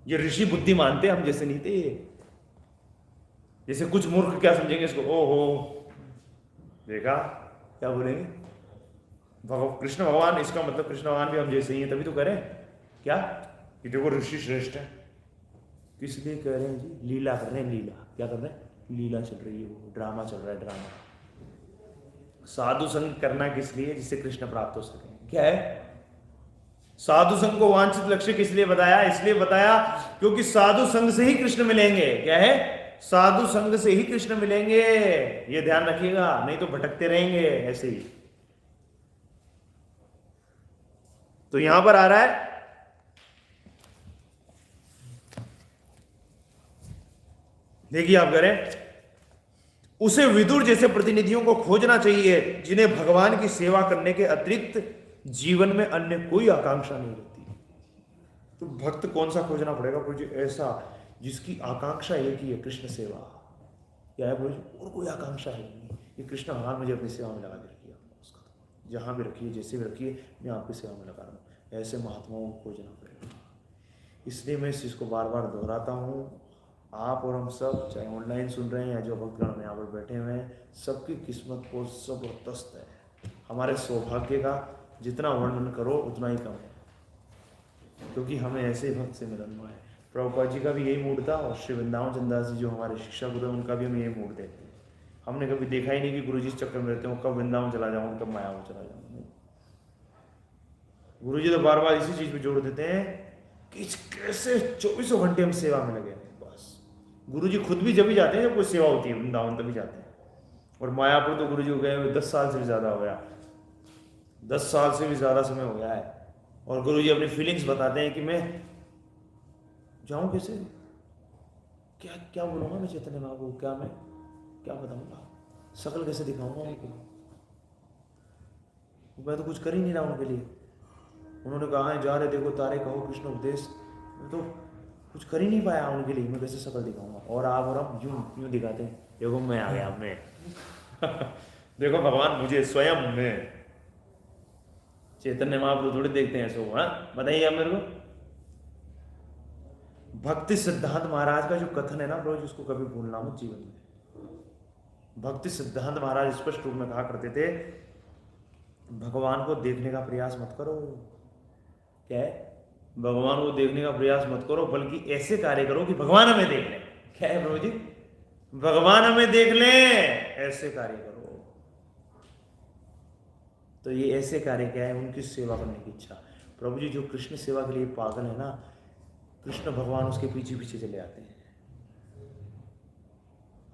ये ऋषि बुद्धि मानते, हम जैसे नहीं थे। जैसे कुछ मूर्ख क्या समझेंगे इसको, ओहो देखा, क्या बोलेंगे, कृष्ण भगवान, इसका मतलब कृष्ण भगवान भी हम जैसे ही हैं, तभी तो करें क्या कि देखो ऋषि श्रेष्ठ है। किस लिए कह रहे हैं जी? लीला कर रहे हैं, लीला क्या कर रहे हैं? लीला चल रही है, वो ड्रामा चल रहा है, ड्रामा। साधु संग करना किस लिए? जिससे कृष्ण प्राप्त हो सके। क्या है? साधु संघ को वांछित लक्ष्य किस लिए बताया? इसलिए बताया क्योंकि साधु संघ से ही कृष्ण मिलेंगे। क्या है? साधु संघ से ही कृष्ण मिलेंगे, ये ध्यान रखिएगा, नहीं तो भटकते रहेंगे ऐसे ही। तो यहां पर आ रहा है, देखिए आप करें, उसे विदुर जैसे प्रतिनिधियों को खोजना चाहिए जिन्हें भगवान की सेवा करने के अतिरिक्त जीवन में अन्य कोई आकांक्षा नहीं रहती। तो भक्त कौन सा खोजना पड़ेगा प्रभु जी? ऐसा जिसकी आकांक्षा एक ही है, कृष्ण सेवा। क्या है प्रभु जी? और कोई आकांक्षा है नहीं, ये कृष्ण भगवान मुझे अपनी सेवा में लगा के रखिए, उसका जहां भी रखिए, जैसे भी रखिए, मैं आपकी सेवा में लगा रहा हूँ। ऐसे महात्माओं को खोजना पड़ेगा। इसलिए मैं इस चीज़ को बार बार दोहराता हूँ। आप और हम सब, चाहे ऑनलाइन सुन रहे हैं या जो भक्तगण यहाँ पर बैठे हुए हैं, सबकी किस्मत को जबरदस्त है। हमारे सौभाग्य का जितना वर्णन करो उतना ही कम है, क्योंकि हमें ऐसे भक्त से मिलन हुआ है। प्रभुपाद जी का भी यही मूड था, और श्री वृंदावन चंद्रदास जी जो हमारे शिक्षा गुरु हैं, उनका भी हम यही मूड देते हैं। हमने कभी देखा ही नहीं कि गुरु जी इस चक्कर में रहते हो, कब वृंदावन चला जाऊँ, कब माया चला जाऊँ। गुरु जी तो बार बार इसी चीज पे जोड़ देते हैं कि कैसे 24 घंटे हम सेवा में लगे हैं। बस गुरु जी खुद भी जब भी जाते हैं, जब कोई सेवा होती है वृंदावन, तभी जाते हैं। और मायापुर तो गुरु जी गए हुए 10 साल से भी ज्यादा हो गया, 10 साल से भी ज्यादा समय हो गया है। और गुरु जी अपनी फीलिंग्स बताते हैं कि मैं जाऊं कैसे, क्या क्या बोलूंगा मैं चैतन्य महाप्रभु, क्या बताऊंगा, शकल कैसे दिखाऊंगा उनको, मैं तो कुछ कर ही नहीं रहा उनके लिए। उन्होंने कहा है जा रहे देखो तारे, कहो कृष्ण उपदेश, मैं तो कुछ कर ही नहीं पाया उनके लिए, मैं कैसे शकल दिखाऊंगा। और आप और हम यूं दिखाते हैं, देखो मैं आ गया, मैं देखो भगवान मुझे स्वयं में। चैतन्य महाप्रभु थोड़ी देखते हैं सो, हाँ बताइए आप मेरे को। भक्ति सिद्धांत महाराज का जो कथन है ना रोज, उसको कभी भूलना मत जीवन में। भक्ति सिद्धांत महाराज स्पष्ट रूप में कहा करते थे, भगवान को देखने का प्रयास मत करो। क्या है? भगवान को देखने का प्रयास मत करो, बल्कि ऐसे कार्य करो कि भगवान हमें देख लें। क्या है प्रभु जी? भगवान हमें देख लें, ऐसे कार्य करो। तो ये ऐसे कार्य क्या है? उनकी सेवा करने की इच्छा। प्रभु जी जो कृष्ण सेवा के लिए पागल है ना, कृष्ण भगवान उसके पीछे पीछे चले आते हैं।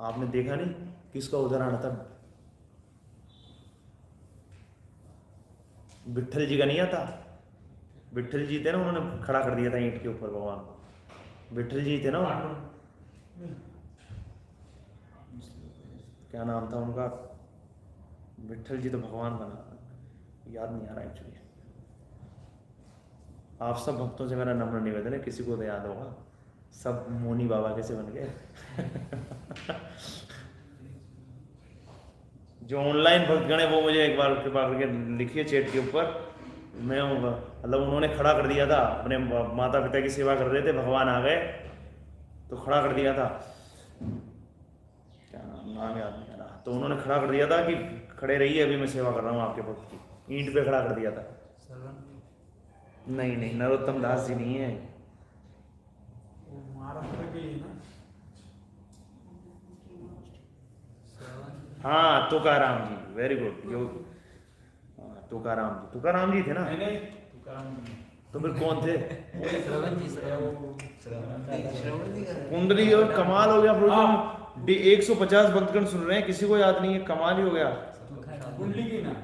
आपने देखा नहीं किसका उदाहरण आता? विट्ठल जी का नहीं आता? विट्ठल जी थे ना, उन्होंने खड़ा कर दिया था ईंट के ऊपर भगवान को। विट्ठल जी थे ना, क्या नाम था उनका? विट्ठल जी तो भगवान बना, याद नहीं आ रहा एक्चुअली। आप सब भक्तों से मेरा नम्र निवेदन है, किसी को तो याद होगा सब मोनी बाबा कैसे बन गए। जो ऑनलाइन भक्तगण है वो मुझे एक बार कृपा करके लिखिए चैट के ऊपर। मैं मतलब उन्होंने खड़ा कर दिया था, अपने माता पिता की सेवा कर रहे थे, भगवान आ गए तो खड़ा कर दिया था, क्या नाम याद नहीं आ रहा, तो उन्होंने खड़ा कर दिया था कि खड़े रहिए अभी मैं सेवा कर रहा हूँ आपके भक्त की, ईंट पे खड़ा कर दिया था। नहीं नहीं, नरोत्तम दास जी नहीं है, हाँ तुकाराम जी, वेरी गुड। तुकाराम जी थे ना, तो फिर कौन थे? कुंडली, और कमाल हो गया प्रभु जी, 150 भक्तगण सुन रहे हैं, किसी को याद नहीं है, कमाल ही हो गया।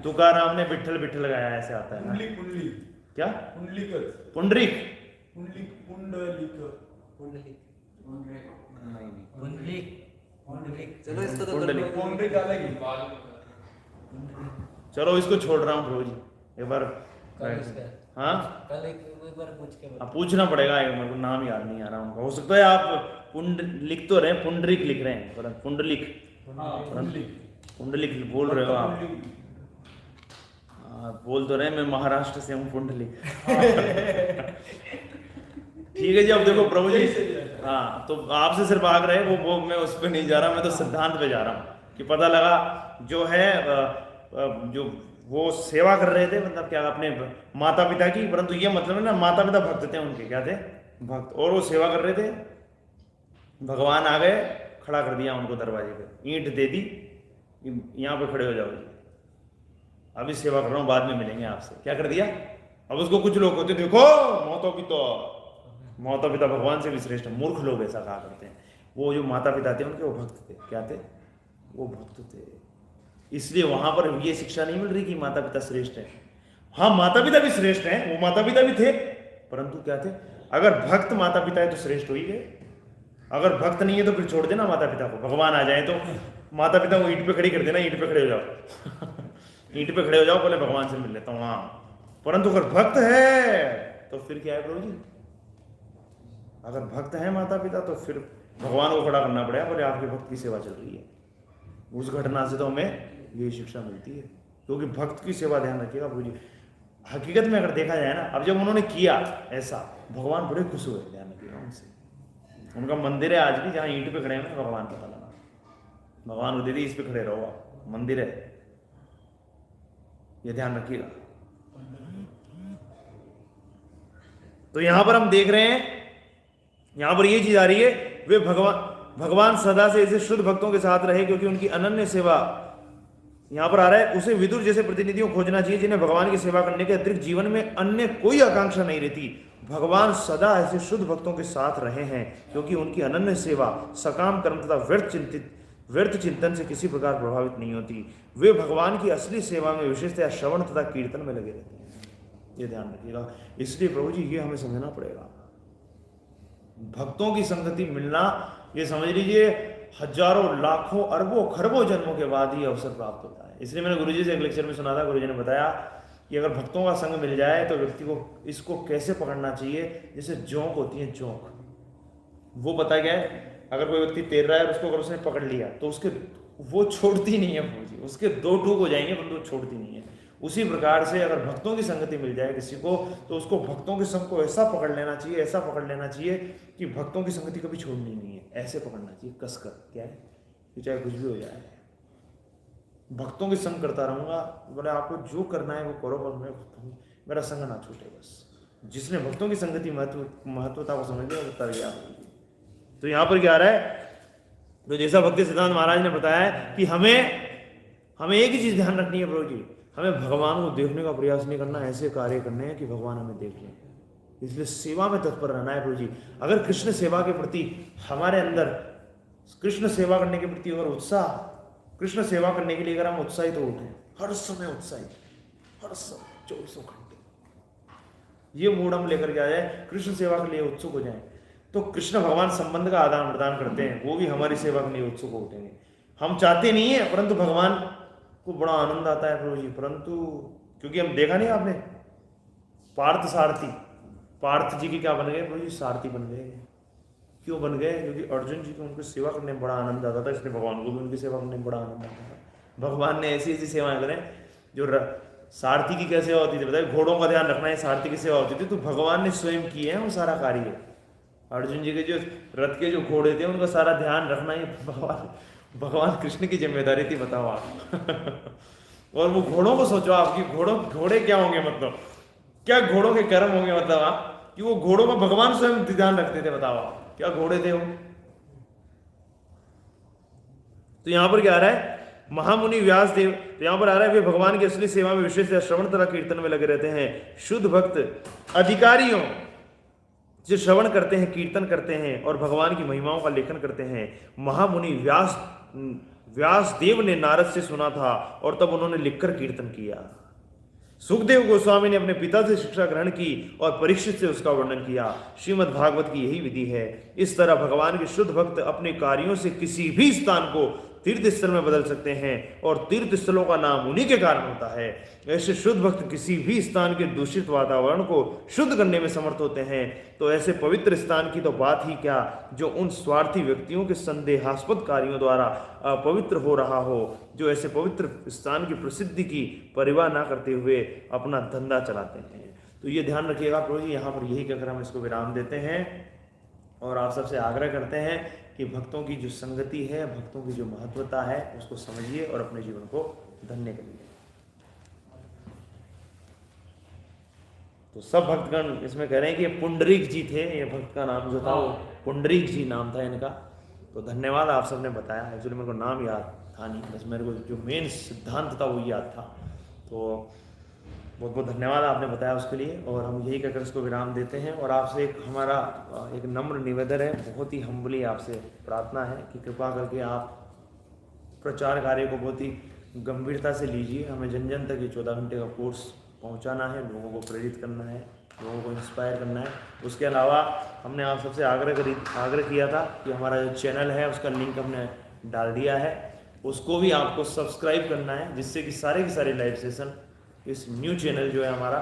तुकाराम ने विठल विठल गाया, ऐसे आता है ना? क्या पुंडरीक? चलो इसको तो चलो इसको छोड़ रहा हूँ प्रभु जी, एक बार हाँ कल एक बार पूछ के अब पूछना पड़ेगा, मेरे को नाम याद नहीं आ रहा उनका। हो सकता है आप लिख तो रहे हैं, पुंडरीक लिख रहे हैं, पर पुंडलिक पुंडलिक बोल रहे हो आप। बोल तो रहे, मैं महाराष्ट्र से हूँ, पुंडलिक। ठीक है जी, अब देखो प्रभु जी, हाँ तो आपसे सिर्फ आग रहे वो मैं उस पर नहीं जा रहा, मैं तो सिद्धांत पे जा रहा हूँ कि पता लगा जो है जो वो सेवा कर रहे थे, मतलब क्या अपने माता पिता की, परंतु ये मतलब है ना माता पिता भक्त थे उनके, क्या थे? भक्त, और वो सेवा कर रहे थे, भगवान आ गए, खड़ा कर दिया उनको दरवाजे पे, ईंट दे दी, यहाँ पे खड़े हो जाओ जी, अभी सेवा कर रहा हूँ, बाद में मिलेंगे आपसे। क्या कर दिया? अब उसको कुछ लोग होते, देखो माता पिता भगवान से भी श्रेष्ठ, मूर्ख लोग ऐसा कहा करते हैं। वो जो माता पिता थे उनके, वो भक्त थे, क्या थे? वो भक्त थे। इसलिए वहां पर ये शिक्षा नहीं मिल रही कि माता पिता श्रेष्ठ है। हाँ माता पिता भी श्रेष्ठ हैं, वो माता पिता भी थे, परंतु क्या थे? अगर भक्त माता पिता है तो श्रेष्ठ हो ही गए, अगर भक्त नहीं है तो फिर छोड़ देना माता पिता को, भगवान आ जाए तो माता पिता को ईंट पे खड़ी कर देना, ईंट पे खड़े हो जाओ। ईंट पे खड़े हो जाओ, पहले भगवान से मिल लेता हूँ, हाँ। परंतु अगर भक्त है तो फिर क्या है प्रभु जी? अगर भक्त है माता पिता तो फिर भगवान को खड़ा करना पड़ेगा, बोले आपके भक्त की सेवा चल रही है। उस घटना से तो हमें ये शिक्षा मिलती है, क्योंकि भक्त की सेवा, ध्यान रखिएगा प्रभु जी, हकीकत में अगर देखा जाए ना, अब जब उन्होंने किया ऐसा, भगवान बड़े खुश हुए, ध्यान रखिएगा उनसे। उनका मंदिर है आज भी, जहाँ ईंट पे खड़े हैं भगवान, पता लगा भगवान उदय इस पे खड़े रहो, मंदिर है, ये ध्यान रखिएगा। तो यहां पर हम देख रहे हैं, यहां पर ये चीज आ रही है, वे भगवान सदा से ऐसे शुद्ध भक्तों के साथ रहे, क्योंकि उनकी अनन्य सेवा, यहां पर आ रहा है, उसे विदुर जैसे प्रतिनिधियों खोजना चाहिए जिन्हें भगवान की सेवा करने के अतिरिक्त जीवन में अन्य कोई आकांक्षा नहीं रहती। भगवान सदा ऐसे शुद्ध भक्तों के साथ रहे हैं, क्योंकि उनकी अनन्य सेवा सकाम कर्म तथा व्यर्थ चिंतन से किसी प्रकार प्रभावित नहीं होती। वे भगवान की असली सेवा में विशेषतया श्रवण तथा कीर्तन में लगे रहते हैं, ये ध्यान रखिएगा। इसलिए प्रभु जी ये हमें समझना पड़ेगा, भक्तों की संगति मिलना, ये समझ लीजिए हजारों लाखों अरबों खरबों जन्मों के बाद ही अवसर प्राप्त होता है। इसलिए मैंने गुरुजी से एक लेक्चर में सुना था, गुरुजी ने बताया कि अगर भक्तों का संग मिल जाए तो व्यक्ति को इसको कैसे पकड़ना चाहिए, जैसे जोंक होती है, जोंक, वो पता क्या है, अगर कोई व्यक्ति तैर रहा है, उसको अगर उसने पकड़ लिया तो उसके वो छोड़ती नहीं है, उसके दो टूक हो जाएंगे, परंतु छोड़ती नहीं है। उसी प्रकार से अगर भक्तों की संगति मिल जाए किसी को, तो उसको भक्तों के संग को ऐसा पकड़ लेना चाहिए, ऐसा पकड़ लेना चाहिए कि भक्तों की संगति कभी छोड़नी नहीं है, ऐसे पकड़ना चाहिए कसकर, क्या है कि चाहे कुछ भी हो जाए, भक्तों की संग करता रहूंगा, बोले आपको जो करना है वो करो, पर मेरा संग ना छूटे बस। जिसने भक्तों की संगति महत्वता को समझ लिया वो तर गया। तो यहाँ पर क्या आ रहा है, तो जैसा भक्ति सिद्धांत महाराज ने बताया है कि हमें एक ही चीज ध्यान रखनी है प्रभु जी, हमें भगवान को देखने का प्रयास नहीं करना, ऐसे कार्य करने हैं कि भगवान हमें देख लें। इसलिए सेवा में तत्पर रहना है प्रभु जी। अगर कृष्ण सेवा के प्रति हमारे अंदर, कृष्ण सेवा करने के प्रति अगर उत्साह, कृष्ण सेवा करने के लिए अगर हम उत्साहित तो उठे, हर समय उत्साहित, हर समय 24 घंटे, ये मूड हम लेकर के आ जाए, कृष्ण सेवा के लिए उत्सुक हो जाए, तो कृष्ण भगवान संबंध का आदान प्रदान करते हैं, वो भी हमारी सेवा के लिए उत्सुक उठेंगे। हम चाहते नहीं है, परंतु भगवान को बड़ा आनंद आता है प्रभु जी, परंतु क्योंकि हम देखा नहीं आपने पार्थ सारथी, पार्थ जी के क्या बन गए प्रभु जी? सारथी बन गए। क्यों बन गए? क्योंकि अर्जुन जी को उनकी सेवा करने में बड़ा आनंद आता था, इसलिए भगवान को भी उनकी सेवा करने में बड़ा आनंद आता था। भगवान ने ऐसी ऐसी सेवाएं करें जो सारथी की क्या सेवा होती थी बताइए? घोड़ों का ध्यान रखना है, सारथी की सेवा होती थी, तो भगवान ने स्वयं किए हैं वो सारा कार्य। अर्जुन जी के जो रथ के जो घोड़े थे उनका सारा ध्यान रखना ही भगवान कृष्ण की जिम्मेदारी थी, बताओ आप। और वो घोड़ों को सोचो आप कि घोड़े क्या होंगे, मतलब क्या घोड़ों के कर्म होंगे, मतलब आप कि वो घोड़ों में भगवान स्वयं ध्यान रखते थे, बताओ आप क्या घोड़े थे वो। तो यहां पर क्या आ रहा है? महामुनि व्यास देव, तो यहां पर आ रहा है वे भगवान की असली सेवा में विशेष श्रवण तथा कीर्तन में लगे रहते हैं। शुद्ध भक्त अधिकारियों जो श्रवण करते हैं, कीर्तन करते हैं और भगवान की महिमाओं का लेखन करते हैं। महामुनि व्यास देव ने नारद से सुना था और तब उन्होंने लिखकर कीर्तन किया। सुखदेव गोस्वामी ने अपने पिता से शिक्षा ग्रहण की और परीक्षित से उसका वर्णन किया। श्रीमद् भागवत की यही विधि है। इस तरह भगवान के शुद्ध भक्त अपने कार्यों से किसी भी स्थान को तीर्थ स्थल में बदल सकते हैं और तीर्थ स्थलों का नाम उन्हीं के कारण होता है। ऐसे शुद्ध भक्त किसी भी स्थान के दूषित वातावरण को शुद्ध करने में समर्थ होते हैं। तो ऐसे पवित्र स्थान की तो बात ही क्या, जो उन स्वार्थी व्यक्तियों के संदेहास्पद कार्यों द्वारा अपवित्र हो रहा हो, जो ऐसे पवित्र स्थान की प्रसिद्धि की परवाह ना करते हुए अपना धंधा चलाते हैं। तो ये ध्यान रखिएगा प्रभु जी, यहाँ पर यही कहकर हम इसको विराम देते हैं और आप सबसे आग्रह करते हैं कि भक्तों की जो संगति है, भक्तों की जो महत्वता है, उसको समझिए और अपने जीवन को धन्य करिए। तो सब भक्तगण इसमें कह रहे हैं कि पुंडरीक जी थे, ये भक्त का नाम जो था वो पुंडरीक जी नाम था इनका। तो धन्यवाद, आप सबने बताया। एक्चुअली मेरे को नाम याद था नहीं, बस मेरे को जो मेन सिद्धांत था वो याद था। तो बहुत बहुत धन्यवाद आपने बताया उसके लिए। और हम यही कहकर इसको विराम देते हैं और आपसे एक हमारा एक नम्र निवेदन है, बहुत ही हम्बली आपसे प्रार्थना है कि कृपा करके आप प्रचार कार्य को बहुत ही गंभीरता से लीजिए। हमें जन जन तक ये 14 घंटे का कोर्स पहुंचाना है, लोगों को प्रेरित करना है, लोगों को इंस्पायर करना है। उसके अलावा हमने आप सबसे आग्रह किया था कि हमारा जो चैनल है उसका लिंक हमने डाल दिया है, उसको भी आपको सब्सक्राइब करना है, जिससे कि सारे के सारे लाइव सेशन इस न्यू चैनल जो है हमारा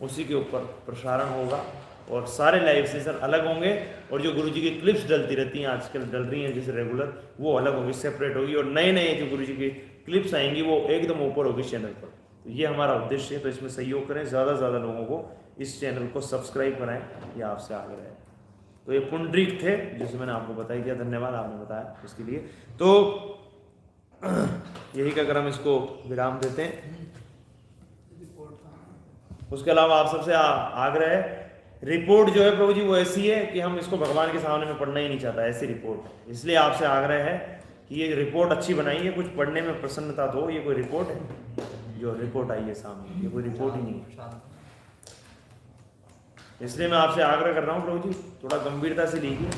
उसी के ऊपर प्रसारण होगा और सारे लाइव सेशन अलग होंगे और जो गुरुजी की क्लिप्स डलती रहती हैं, आजकल डल रही हैं जैसे रेगुलर, वो अलग होगी, सेपरेट होगी। और नए नए जो गुरुजी की क्लिप्स आएंगी वो एकदम ऊपर होगी चैनल पर। तो ये हमारा उद्देश्य है। तो इसमें सहयोग करें, ज़्यादा से ज़्यादा लोगों को इस चैनल को सब्सक्राइब कराएं, ये आपसे आग्रह है। तो ये पुंडरीक थे जिसे मैंने आपको बताया दिया, धन्यवाद आपने बताया इसके लिए। तो यही कहकर हम इसको विराम देते हैं। उसके अलावा आप सबसे आग्रह है, रिपोर्ट जो है प्रभु जी वो ऐसी है कि हम इसको भगवान के सामने में पढ़ना ही नहीं चाहता, ऐसी रिपोर्ट है। इसलिए आपसे आग्रह है कि ये रिपोर्ट अच्छी बनाइए, कुछ पढ़ने में प्रसन्नता दो। ये कोई रिपोर्ट है जो रिपोर्ट आई है सामने, ये कोई रिपोर्ट ही नहीं है। इसलिए मैं आपसे आग्रह कर रहा हूँ प्रभु जी, थोड़ा गंभीरता से लीजिए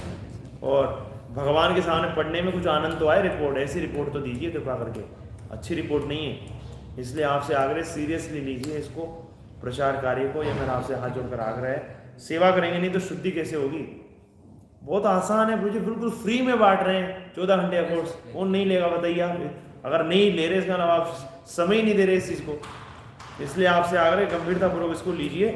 और भगवान के सामने पढ़ने में कुछ आनंद तो आए। रिपोर्ट ऐसी रिपोर्ट तो दीजिए कृपा करके, अच्छी रिपोर्ट नहीं है। इसलिए आपसे आग्रह, सीरियसली लीजिए इसको, प्रचार कार्य को। यह मेरा आपसे हाथ जोड़कर आग्रह है। सेवा करेंगे नहीं तो शुद्धि कैसे होगी? बहुत आसान है प्रभु जी, बिल्कुल फ्री में बांट रहे हैं 14 घंटे का कोर्स। कौन नहीं लेगा बताइए आप? अगर नहीं ले रहे इसका मतलब आप समय ही नहीं दे रहे इस चीज़ को। इसलिए आपसे आग्रह, गंभीरता पूर्वक इसको लीजिए,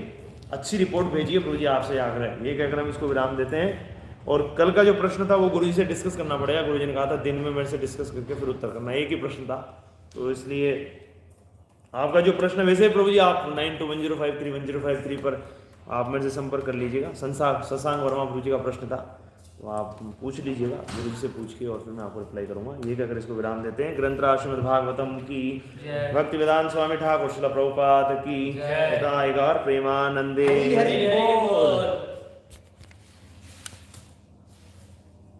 अच्छी रिपोर्ट भेजिए प्रभु जी, आपसे आग्रह। ये कहकर हम इसको विराम देते हैं। और कल का जो प्रश्न था वो गुरुजी से डिस्कस करना पड़ेगा। गुरुजी ने कहा था दिन में मेरे से डिस्कस करके फिर उत्तर करना, एक ही प्रश्न था। तो इसलिए आपका जो प्रश्न, वैसे प्रभु जी आप 9210531053 पर आप मेरे से संपर्क कर लीजिएगा। शशांक वर्मा गुरु जी का प्रश्न था, तो आप पूछ लीजिएगा गुरु जी से पूछ के, और फिर मैं आपको रिप्लाई करूंगा। ये कहकर इसको विराम देते हैं। ग्रंथराज श्रीमद् भागवतम की, भक्ति वेदांत स्वामी ठाकुर श्रील प्रभुपाद की, प्रेमानंदे।